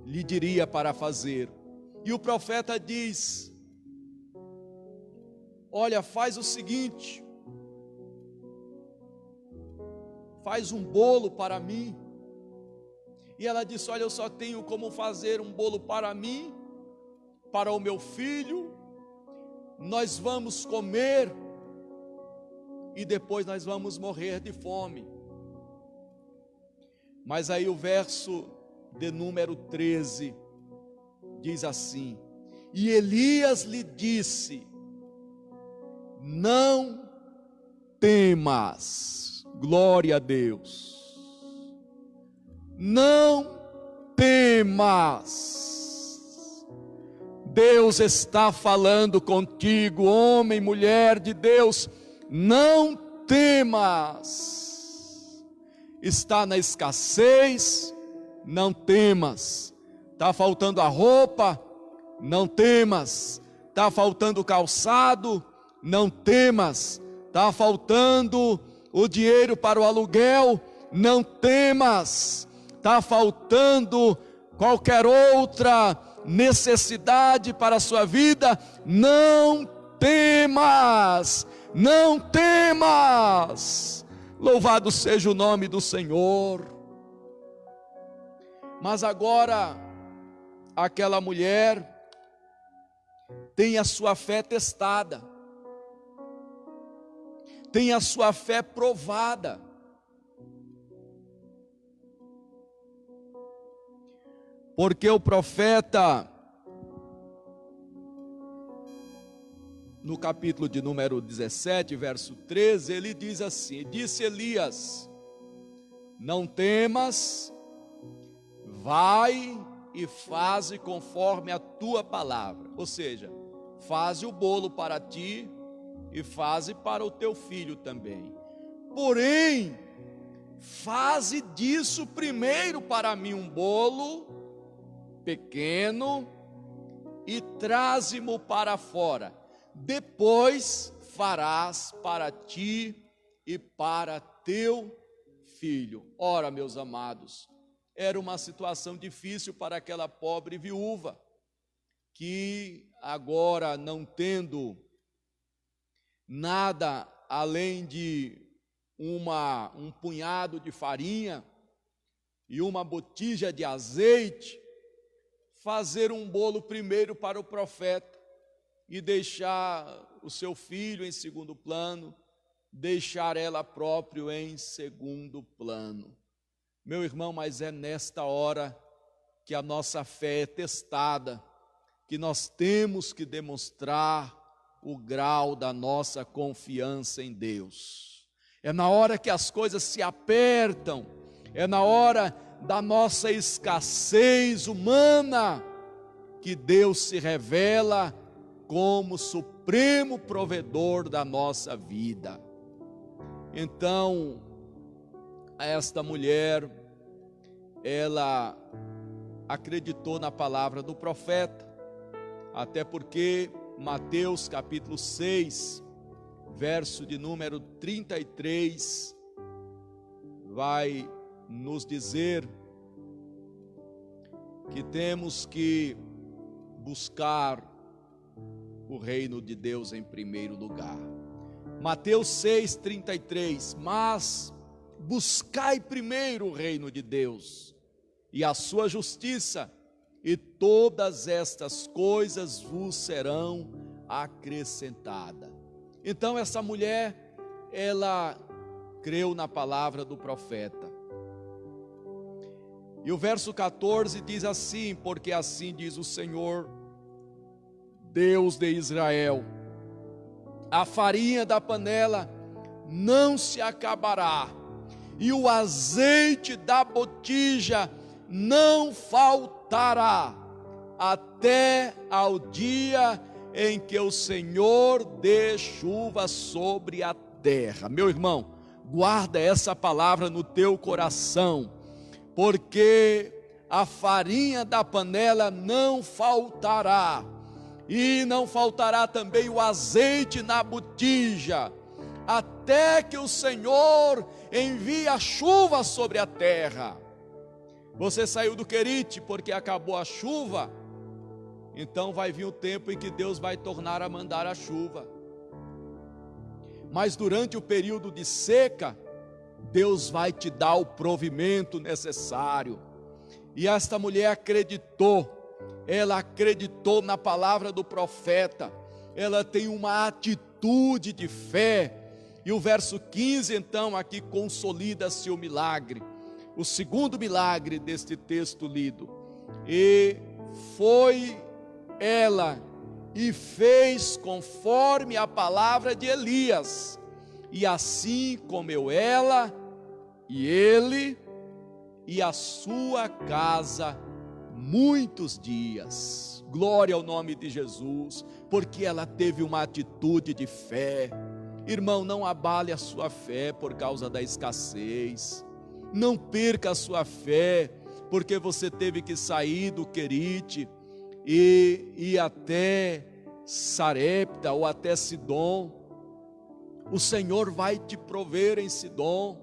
lhe diria para fazer. E o profeta diz: olha, faz o seguinte, faz um bolo para mim. E ela disse: olha, eu só tenho como fazer um bolo para mim, para o meu filho, nós vamos comer e depois nós vamos morrer de fome. Mas aí o verso de número 13 diz assim: e Elias lhe disse: não temas. Glória a Deus. Não temas. Deus está falando contigo, homem, mulher de Deus, não temas. Está na escassez, não temas. Está faltando a roupa, não temas. Está faltando o calçado, não temas. Está faltando o dinheiro para o aluguel, não temas. Está faltando qualquer outra necessidade para a sua vida, não temas, não temas. Louvado seja o nome do Senhor. Mas agora, aquela mulher tem a sua fé testada, tem a sua fé provada. Porque o profeta, no capítulo de número 17, verso 13, ele diz assim: disse Elias, não temas, vai e faze conforme a tua palavra. Ou seja, faze o bolo para ti e faze para o teu filho também. Porém, faze disso primeiro para mim um bolo pequeno e traze-mo para fora. Depois farás para ti e para teu filho. Ora, meus amados, era uma situação difícil para aquela pobre viúva, que agora, não tendo nada além de um punhado de farinha e uma botija de azeite, fazer um bolo primeiro para o profeta e deixar o seu filho em segundo plano, deixar ela própria em segundo plano. Meu irmão, mas é nesta hora que a nossa fé é testada, que nós temos que demonstrar o grau da nossa confiança em Deus. É na hora que as coisas se apertam, é na hora da nossa escassez humana que Deus se revela como supremo provedor da nossa vida. Então, esta mulher, ela acreditou na palavra do profeta, até porque Mateus capítulo 6, verso de número 33, vai nos dizer que temos que buscar o reino de Deus em primeiro lugar. Mateus 6:33, mas buscai primeiro o reino de Deus e a sua justiça, e todas estas coisas vos serão acrescentadas. Então essa mulher, ela creu na palavra do profeta. E o verso 14 diz assim: porque assim diz o Senhor, Deus de Israel, a farinha da panela não se acabará, e o azeite da botija não faltará, até ao dia em que o Senhor dê chuva sobre a terra. Meu irmão, guarda essa palavra no teu coração, porque a farinha da panela não faltará, e não faltará também o azeite na botija, até que o Senhor envie a chuva sobre a terra. Você saiu do Querite porque acabou a chuva, então vai vir o tempo em que Deus vai tornar a mandar a chuva. Mas durante o período de seca, Deus vai te dar o provimento necessário. E esta mulher acreditou, ela acreditou na palavra do profeta, ela tem uma atitude de fé. E o verso 15 então aqui consolida-se o milagre, o segundo milagre deste texto lido. E foi ela e fez conforme a palavra de Elias, e assim comeu ela e ele e a sua casa muitos dias. Glória ao nome de Jesus, porque ela teve uma atitude de fé. Irmão, não abale a sua fé por causa da escassez, não perca a sua fé porque você teve que sair do Querite e ir até Sarepta ou até Sidom. O Senhor vai te prover em Sidom,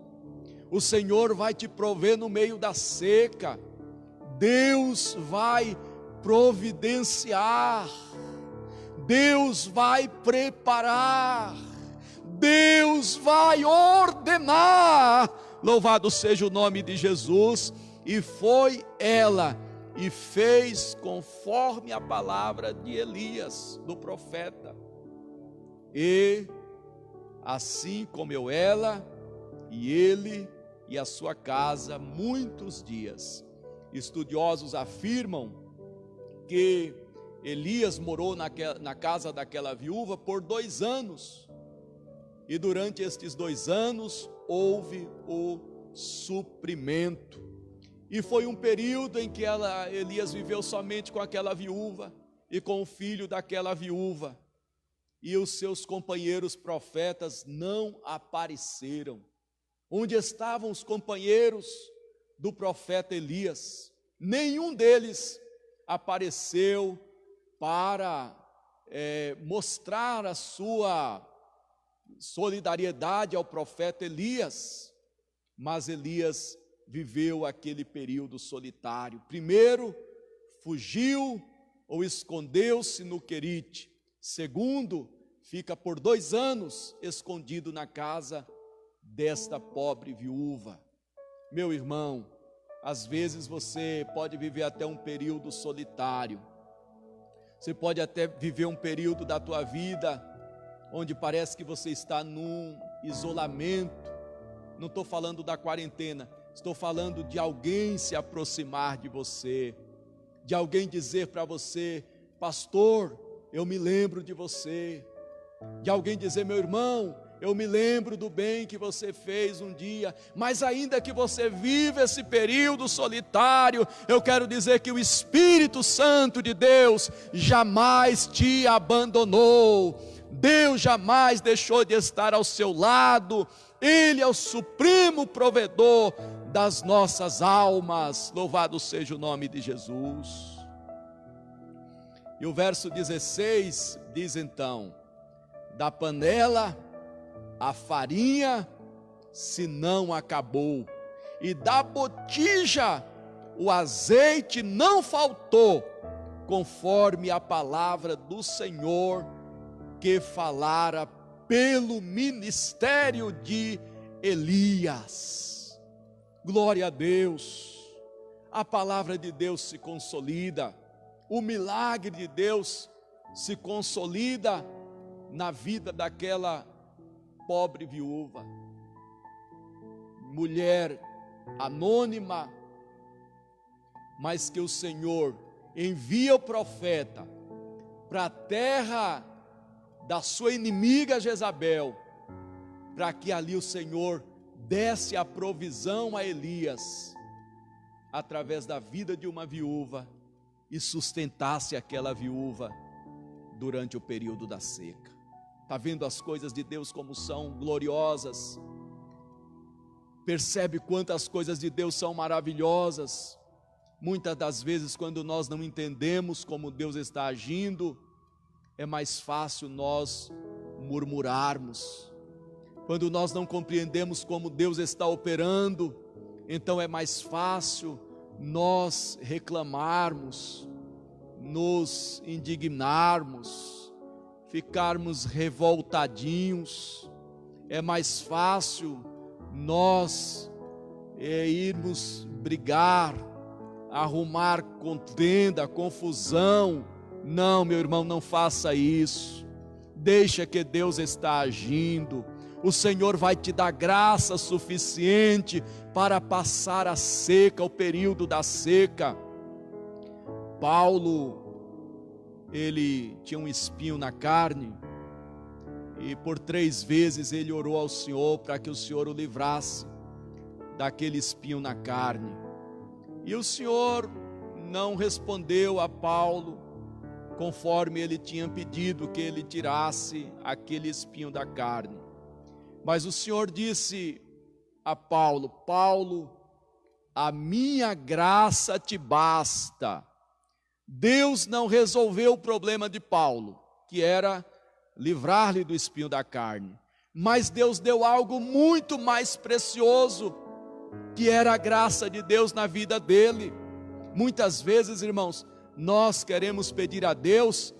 o Senhor vai te prover no meio da seca. Deus vai providenciar, Deus vai preparar, Deus vai ordenar. Louvado seja o nome de Jesus. E foi ela e fez conforme a palavra de Elias, do profeta. E assim comeu ela e ele e a sua casa muitos dias. Estudiosos afirmam que Elias morou na casa daquela viúva por 2 anos. E durante estes 2 anos houve o suprimento. E foi um período em que Elias viveu somente com aquela viúva e com o filho daquela viúva. E os seus companheiros profetas não apareceram. Onde estavam os companheiros do profeta Elias? Nenhum deles apareceu para mostrar a sua solidariedade ao profeta Elias. Mas Elias viveu aquele período solitário. Primeiro, fugiu ou escondeu-se no Querite. Segundo, fica por 2 anos escondido na casa desta pobre viúva. Meu irmão, às vezes você pode viver até um período solitário. Você pode até viver um período da tua vida onde parece que você está num isolamento. Não estou falando da quarentena, estou falando de alguém se aproximar de você, de alguém dizer para você: pastor, eu me lembro de você. De alguém dizer: meu irmão, eu me lembro do bem que você fez um dia. Mas ainda que você viva esse período solitário, eu quero dizer que o Espírito Santo de Deus jamais te abandonou. Deus jamais deixou de estar ao seu lado. Ele é o supremo provedor das nossas almas. Louvado seja o nome de Jesus. E o verso 16 diz então: da panela a farinha se não acabou, e da botija o azeite não faltou, conforme a palavra do Senhor que falara pelo ministério de Elias. Glória a Deus. A palavra de Deus se consolida, o milagre de Deus se consolida na vida daquela pobre viúva, mulher anônima, mas que o Senhor envia o profeta para a terra da sua inimiga Jezabel, para que ali o Senhor desse a provisão a Elias, através da vida de uma viúva, e sustentasse aquela viúva durante o período da seca. Está vendo as coisas de Deus como são gloriosas? Percebe quantas coisas de Deus são maravilhosas? Muitas das vezes, quando nós não entendemos como Deus está agindo, é mais fácil nós murmurarmos. Quando nós não compreendemos como Deus está operando, então é mais fácil nós reclamarmos, nos indignarmos, ficarmos revoltadinhos. É mais fácil nós irmos brigar, arrumar contenda, confusão. Não, meu irmão, não faça isso. Deixa que Deus está agindo. O Senhor vai te dar graça suficiente para passar a seca, o período da seca. Paulo, ele tinha um espinho na carne, e por 3 vezes ele orou ao Senhor para que o Senhor o livrasse daquele espinho na carne. E o Senhor não respondeu a Paulo conforme ele tinha pedido que ele tirasse aquele espinho da carne. Mas o Senhor disse a Paulo: Paulo, a minha graça te basta. Deus não resolveu o problema de Paulo, que era livrar-lhe do espinho da carne, mas Deus deu algo muito mais precioso, que era a graça de Deus na vida dele. Muitas vezes, irmãos, nós queremos pedir a Deus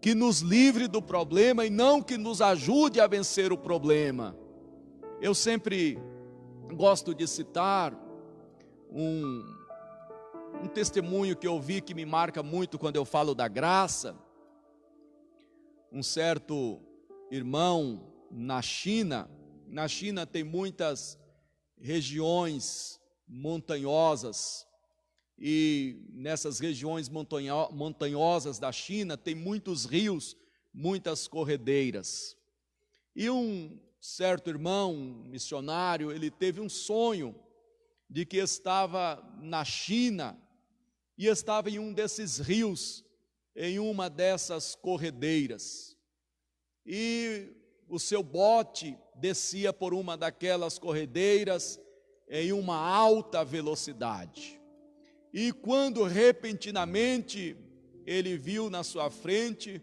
que nos livre do problema e não que nos ajude a vencer o problema. Eu sempre gosto de citar um testemunho que eu vi que me marca muito quando eu falo da graça. Um certo irmão na China tem muitas regiões montanhosas, e nessas regiões montanhosas da China tem muitos rios, muitas corredeiras. E um certo irmão, missionário, ele teve um sonho de que estava na China e estava em um desses rios, em uma dessas corredeiras. E o seu bote descia por uma daquelas corredeiras em uma alta velocidade. E quando repentinamente ele viu na sua frente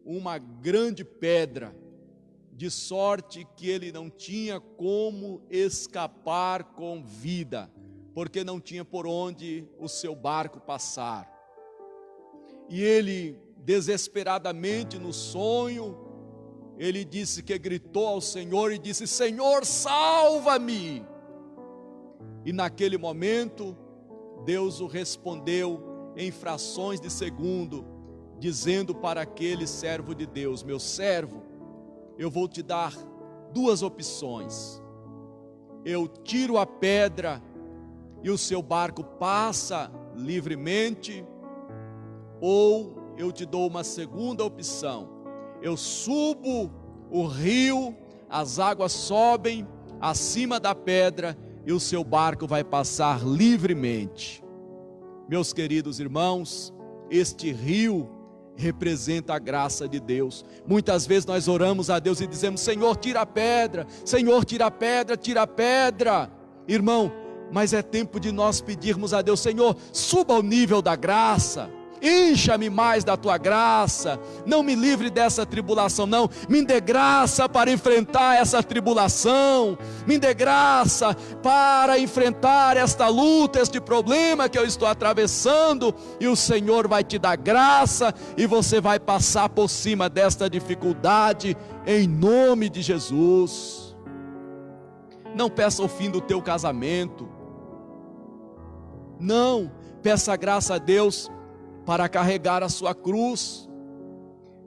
uma grande pedra, de sorte que ele não tinha como escapar com vida, porque não tinha por onde o seu barco passar. E ele, desesperadamente no sonho, ele disse que gritou ao Senhor e disse: Senhor, salva-me! E naquele momento, Deus o respondeu em frações de segundo, dizendo para aquele servo de Deus: meu servo, eu vou te dar 2 opções. Eu tiro a pedra e o seu barco passa livremente, ou eu te dou uma segunda opção. Eu subo o rio, as águas sobem acima da pedra e o seu barco vai passar livremente. Meus queridos irmãos, este rio representa a graça de Deus. Muitas vezes nós oramos a Deus e dizemos: Senhor, tira a pedra, Senhor, tira a pedra, tira a pedra. Irmão, mas é tempo de nós pedirmos a Deus: Senhor, suba ao nível da graça, encha-me mais da tua graça, não me livre dessa tribulação não, me dê graça para enfrentar essa tribulação, me dê graça para enfrentar esta luta, este problema que eu estou atravessando, e o Senhor vai te dar graça, e você vai passar por cima desta dificuldade, em nome de Jesus. Não peça o fim do teu casamento, não, peça graça a Deus para carregar a sua cruz.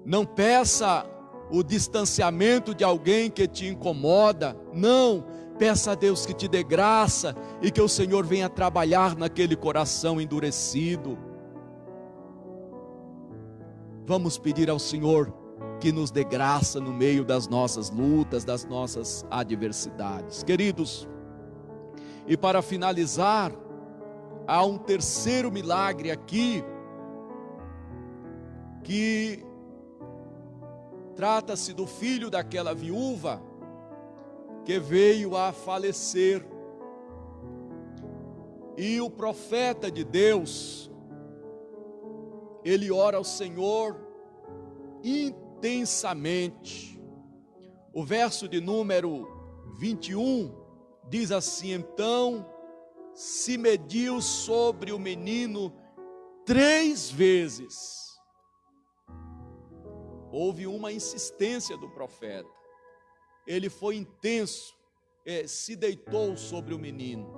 Não peça o distanciamento de alguém que te incomoda, não, peça a Deus que te dê graça e que o Senhor venha trabalhar naquele coração endurecido. Vamos pedir ao Senhor que nos dê graça no meio das nossas lutas, das nossas adversidades. Queridos, e para finalizar, há um terceiro milagre aqui, que Trata-se do filho daquela viúva que veio a falecer. E o profeta de Deus, ele ora ao Senhor intensamente. O verso de número 21 diz assim: então se mediu sobre o menino 3 vezes. Houve uma insistência do profeta. Ele foi intenso, se deitou sobre o menino,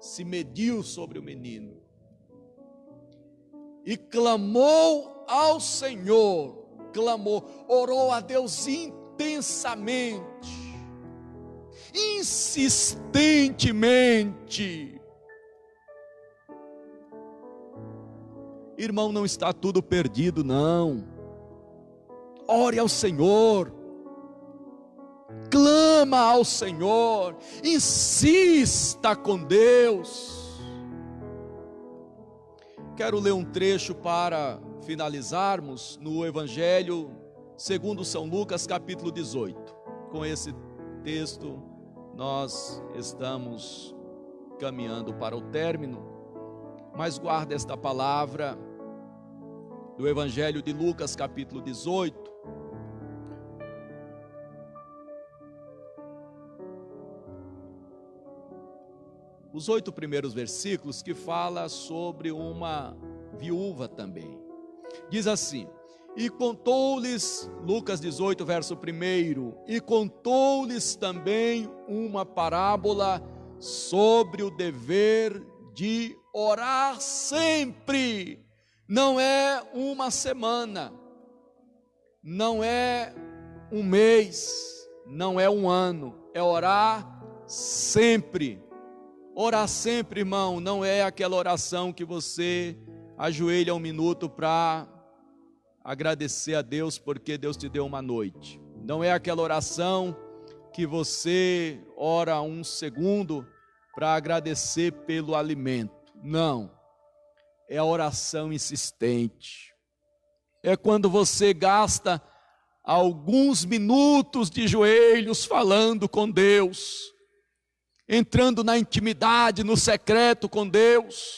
se mediu sobre o menino e clamou ao Senhor, orou a Deus intensamente, insistentemente. Irmão, não está tudo perdido, não. Ore ao Senhor, clama ao Senhor, insista com Deus. Quero ler um trecho para finalizarmos no Evangelho segundo São Lucas, capítulo 18. Com esse texto nós estamos caminhando para o término, mas guarda esta palavra do Evangelho de Lucas, capítulo 18. Os 8 primeiros versículos, que fala sobre uma viúva também. Diz assim: e contou-lhes, Lucas 18, verso 1, e contou-lhes também uma parábola sobre o dever de orar sempre. Não é uma semana, não é um mês, não é um ano, é orar sempre. Orar sempre, irmão, não é aquela oração que você ajoelha um minuto para agradecer a Deus porque Deus te deu uma noite. Não é aquela oração que você ora um segundo para agradecer pelo alimento. Não. É a oração insistente. É quando você gasta alguns minutos de joelhos falando com Deus, entrando na intimidade, no secreto com Deus.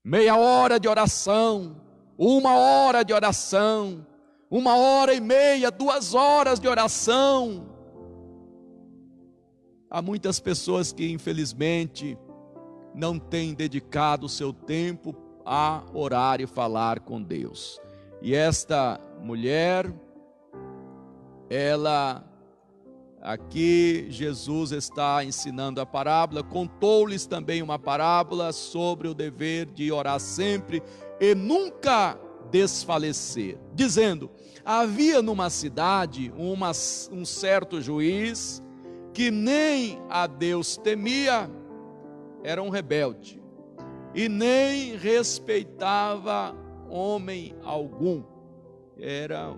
Meia hora de oração, 1 hora de oração, 1h30, 2 horas de oração. Há muitas pessoas que infelizmente não têm dedicado o seu tempo a orar e falar com Deus. E esta mulher, aqui Jesus está ensinando a parábola, contou-lhes também uma parábola sobre o dever de orar sempre e nunca desfalecer, dizendo: havia numa cidade um certo juiz que nem a Deus temia, era um rebelde, e nem respeitava homem algum, era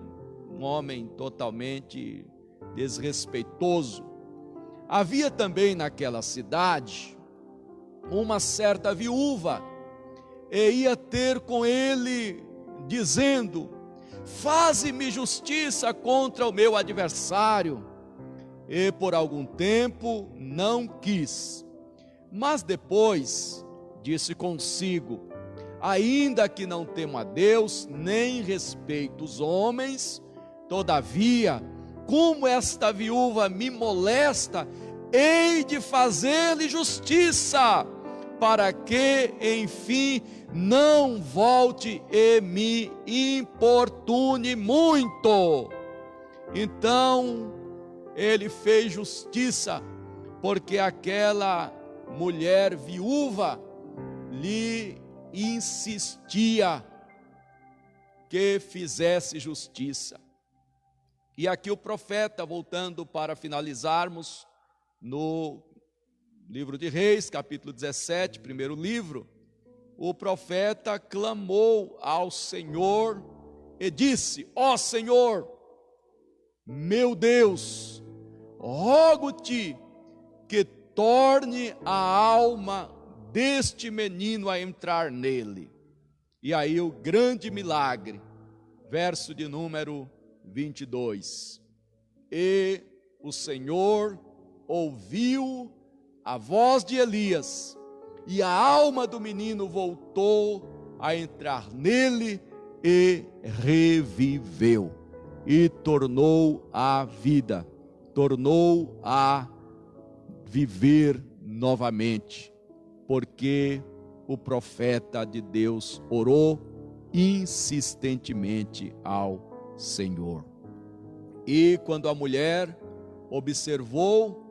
um homem totalmente desrespeitoso. Havia também naquela cidade uma certa viúva, e ia ter com ele, dizendo: faze-me justiça contra o meu adversário. E por algum tempo não quis, mas depois disse consigo: ainda que não temo a Deus, nem respeito os homens, todavia, como esta viúva me molesta, hei de fazer-lhe justiça, para que, enfim, não volte e me importune muito. Então, ele fez justiça, porque aquela mulher viúva lhe insistia que fizesse justiça. E aqui o profeta, voltando para finalizarmos, no livro de Reis, capítulo 17, primeiro livro, o profeta clamou ao Senhor e disse: ó Senhor, meu Deus, rogo-te que torne a alma deste menino a entrar nele. E aí o grande milagre, verso de número 22. E o Senhor ouviu a voz de Elias, e a alma do menino voltou a entrar nele e reviveu, e tornou a vida, tornou a viver novamente, porque o profeta de Deus orou insistentemente ao Senhor. E quando a mulher observou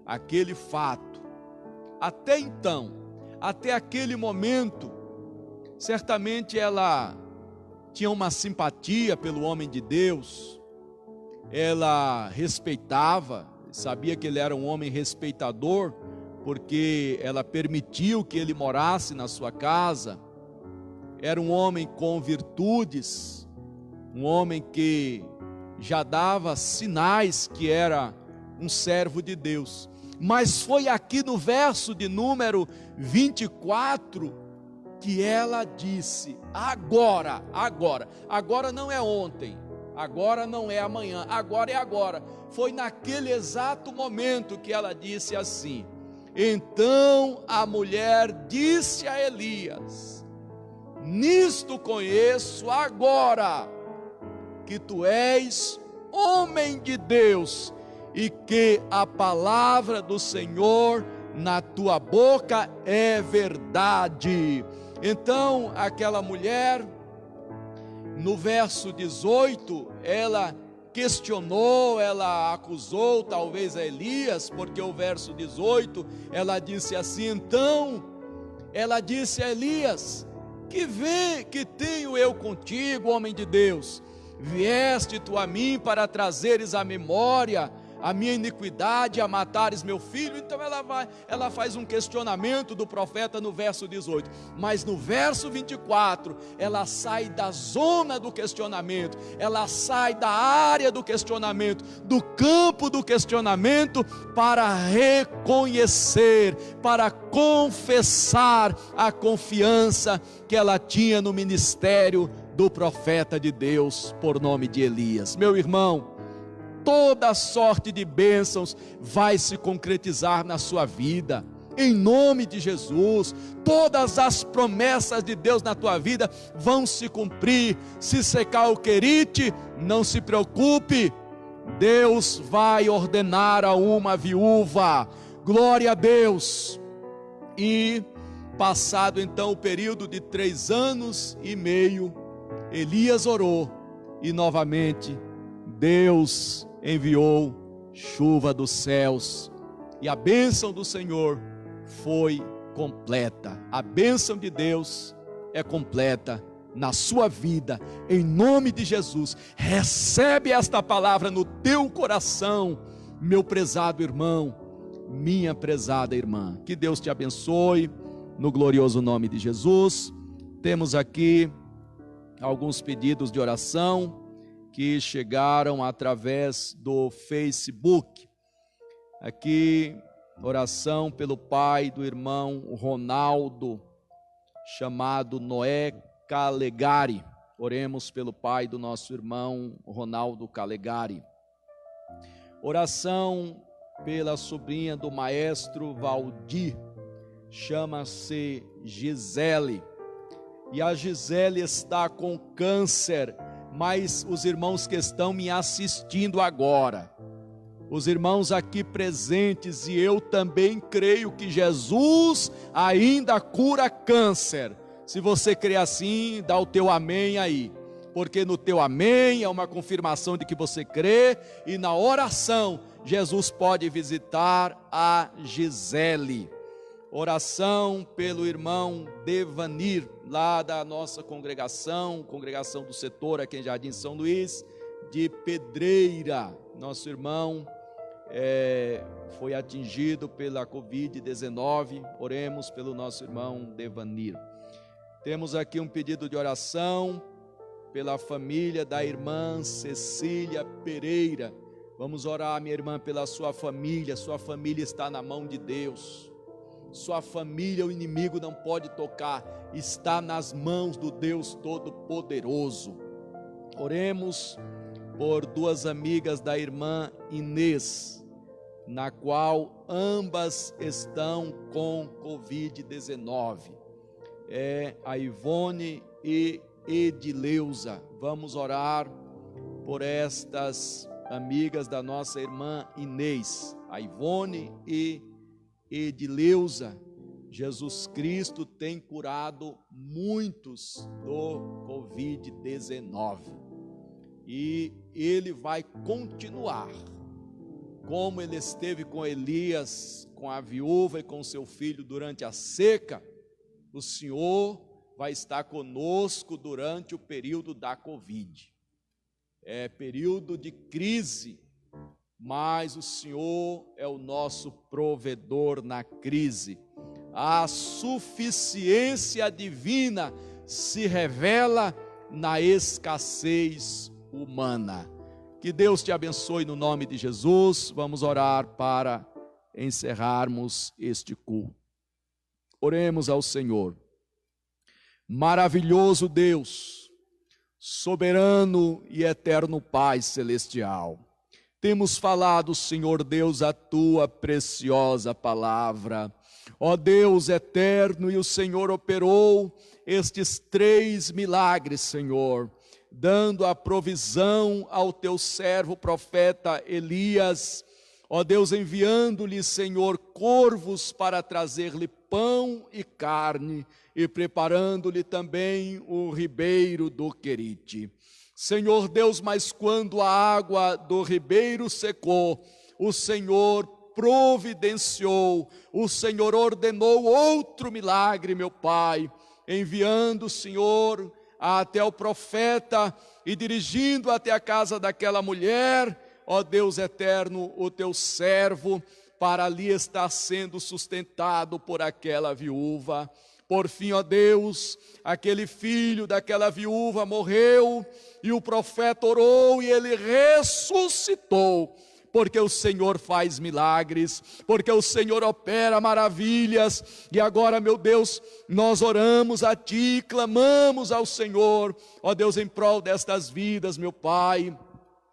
aquele fato, até então, até aquele momento, certamente ela tinha uma simpatia pelo homem de Deus, ela respeitava, sabia que ele era um homem respeitador, porque ela permitiu que ele morasse na sua casa. Era um homem com virtudes, um homem que já dava sinais que era um servo de Deus. Mas foi aqui no verso de número 24 que ela disse: agora não é ontem, agora não é amanhã, agora é agora. Foi naquele exato momento que ela disse assim: então a mulher disse a Elias: nisto conheço agora que tu és homem de Deus, e que a palavra do Senhor na tua boca é verdade. Então aquela mulher, no verso 18, ela questionou, ela acusou talvez a Elias, porque o verso 18, ela disse assim: então, ela disse a Elias: que tenho eu contigo, homem de Deus? Vieste tu a mim para trazeres à memória a minha iniquidade, a matares meu filho? Então ela faz um questionamento do profeta no verso 18, mas no verso 24, ela sai da zona do questionamento, ela sai da área do questionamento, do campo do questionamento, para reconhecer, para confessar a confiança que ela tinha no ministério do profeta de Deus, por nome de Elias. Meu irmão, toda sorte de bênçãos vai se concretizar na sua vida, em nome de Jesus. Todas as promessas de Deus na tua vida vão se cumprir. Se secar o querite, não se preocupe, Deus vai ordenar a uma viúva. Glória a Deus. E passado então o período de 3 anos e meio, Elias orou, e novamente Deus enviou chuva dos céus, e a bênção do Senhor foi completa. A bênção de Deus é completa na sua vida, em nome de Jesus. Recebe esta palavra no teu coração, meu prezado irmão, minha prezada irmã. Que Deus te abençoe, no glorioso nome de Jesus. Temos aqui alguns pedidos de oração que chegaram através do Facebook. Aqui, oração pelo pai do irmão Ronaldo, chamado Noé Calegari. Oremos pelo pai do nosso irmão Ronaldo Calegari. Oração pela sobrinha do maestro Valdir, chama-se Gisele, e a Gisele está com câncer, mas os irmãos que estão me assistindo agora, os irmãos aqui presentes, e eu também creio que Jesus ainda cura câncer. Se você crê assim, dá o teu amém aí, porque no teu amém é uma confirmação de que você crê, e na oração Jesus pode visitar a Gisele. Oração pelo irmão Devanir, lá da nossa congregação do setor aqui em Jardim São Luís, de Pedreira. Nosso irmão foi atingido pela Covid-19, oremos pelo nosso irmão Devanir. Temos aqui um pedido de oração pela família da irmã Cecília Pereira. Vamos orar, minha irmã, pela sua família está na mão de Deus. Sua família o inimigo não pode tocar, está nas mãos do Deus Todo-Poderoso. Oremos por duas amigas da irmã Inês, na qual ambas estão com Covid-19. A Ivone e Edileuza. Vamos orar por estas amigas da nossa irmã Inês, a Ivone e Edileuza. Jesus Cristo tem curado muitos do Covid-19 e Ele vai continuar, como Ele esteve com Elias, com a viúva e com seu filho durante a seca. O Senhor vai estar conosco durante o período da Covid. É período de crise, mas o Senhor é o nosso provedor na crise. A suficiência divina se revela na escassez humana. Que Deus te abençoe no nome de Jesus. Vamos orar para encerrarmos este culto. Oremos ao Senhor. Maravilhoso Deus, soberano e eterno Pai celestial, temos falado, Senhor Deus, a tua preciosa palavra. Ó Deus eterno, e o Senhor operou estes 3 milagres, Senhor, dando a provisão ao teu servo profeta Elias. Ó Deus, enviando-lhe, Senhor, corvos para trazer-lhe pão e carne, e preparando-lhe também o ribeiro do Querite. Senhor Deus, mas quando a água do ribeiro secou, o Senhor providenciou, o Senhor ordenou outro milagre, meu Pai, enviando, Senhor, até o profeta e dirigindo até a casa daquela mulher, ó Deus eterno, o teu servo, para ali estar sendo sustentado por aquela viúva. Por fim, ó Deus, aquele filho daquela viúva morreu, e o profeta orou e ele ressuscitou, porque o Senhor faz milagres, porque o Senhor opera maravilhas. E agora, meu Deus, nós oramos a Ti, clamamos ao Senhor, ó Deus, em prol destas vidas, meu Pai,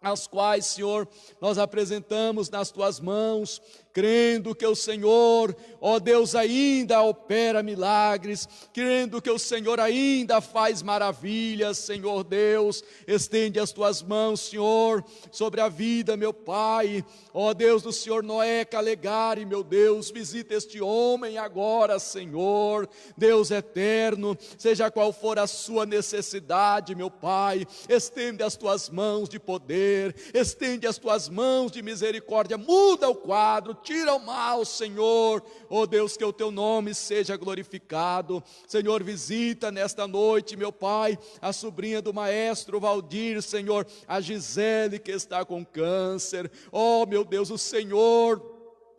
as quais, Senhor, nós apresentamos nas Tuas mãos, crendo que o Senhor, ó Deus, ainda opera milagres, crendo que o Senhor ainda faz maravilhas. Senhor Deus, estende as Tuas mãos, Senhor, sobre a vida, meu Pai, ó Deus, do Senhor Noé Calegari, meu Deus, visita este homem agora, Senhor, Deus eterno, seja qual for a sua necessidade, meu Pai, estende as Tuas mãos de poder, estende as Tuas mãos de misericórdia, muda o quadro, tira o mal, Senhor, ó Deus, que o Teu nome seja glorificado. Senhor, visita nesta noite, meu Pai, a sobrinha do maestro Valdir, Senhor, a Gisele que está com câncer. Ó meu Deus, o Senhor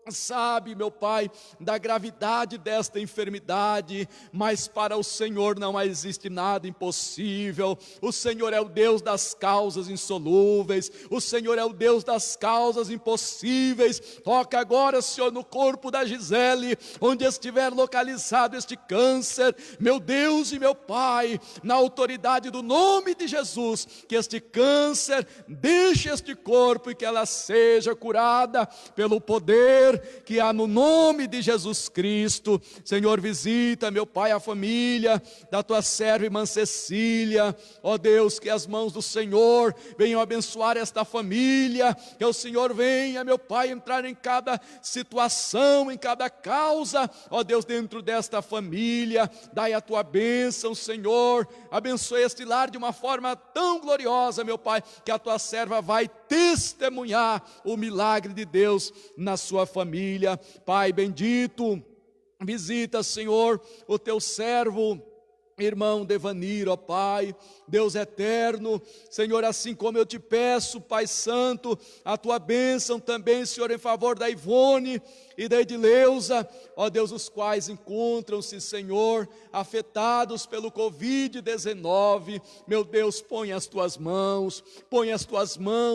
sabe, meu Pai, da gravidade desta enfermidade, mas para o Senhor não existe nada impossível. O Senhor é o Deus das causas insolúveis, o Senhor é o Deus das causas impossíveis. Toca agora, Senhor, no corpo da Gisele, onde estiver localizado este câncer, meu Deus e meu Pai, na autoridade do nome de Jesus, que este câncer deixe este corpo e que ela seja curada pelo poder que há no nome de Jesus Cristo. Senhor, visita, meu Pai, a família da Tua serva irmã Cecília. Ó Deus, que as mãos do Senhor venham abençoar esta família, que o Senhor venha, meu Pai, entrar em cada situação, em cada causa, ó Deus, dentro desta família. Dai a Tua bênção, Senhor, abençoe este lar de uma forma tão gloriosa, meu Pai, que a Tua serva vai testemunhar o milagre de Deus na sua família. Pai bendito, visita, Senhor, o Teu servo, irmão Devanir, ó Pai, Deus eterno, Senhor, assim como eu te peço, Pai Santo, a Tua bênção também, Senhor, em favor da Ivone, e da Edileuza, ó Deus, os quais encontram-se, Senhor, afetados pelo Covid-19. Meu Deus, põe as tuas mãos,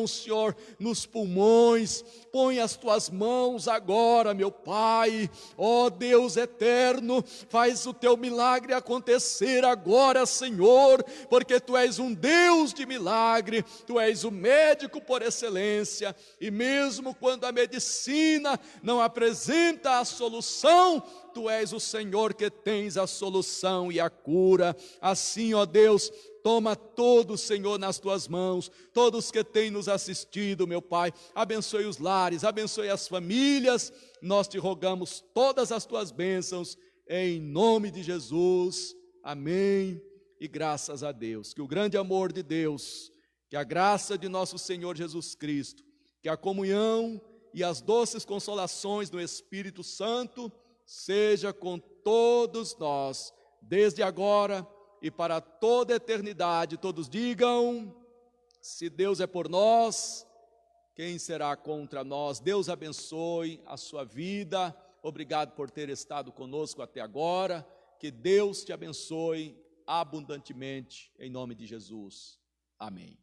Senhor, nos pulmões, põe as tuas mãos agora, meu Pai, ó Deus eterno, faz o teu milagre acontecer agora, Senhor, porque tu és um Deus de milagre, tu és o médico por excelência, e mesmo quando a medicina não apresenta a solução, tu és o Senhor que tens a solução e a cura. Assim, ó Deus, toma todos, Senhor, nas tuas mãos, todos que têm nos assistido, meu Pai, abençoe os lares, abençoe as famílias, nós te rogamos todas as tuas bênçãos, em nome de Jesus, amém, e graças a Deus. Que o grande amor de Deus, que a graça de nosso Senhor Jesus Cristo, que a comunhão e as doces consolações do Espírito Santo, seja com todos nós, desde agora e para toda a eternidade. Todos digam: se Deus é por nós, quem será contra nós? Deus abençoe a sua vida, obrigado por ter estado conosco até agora, que Deus te abençoe abundantemente, em nome de Jesus, amém.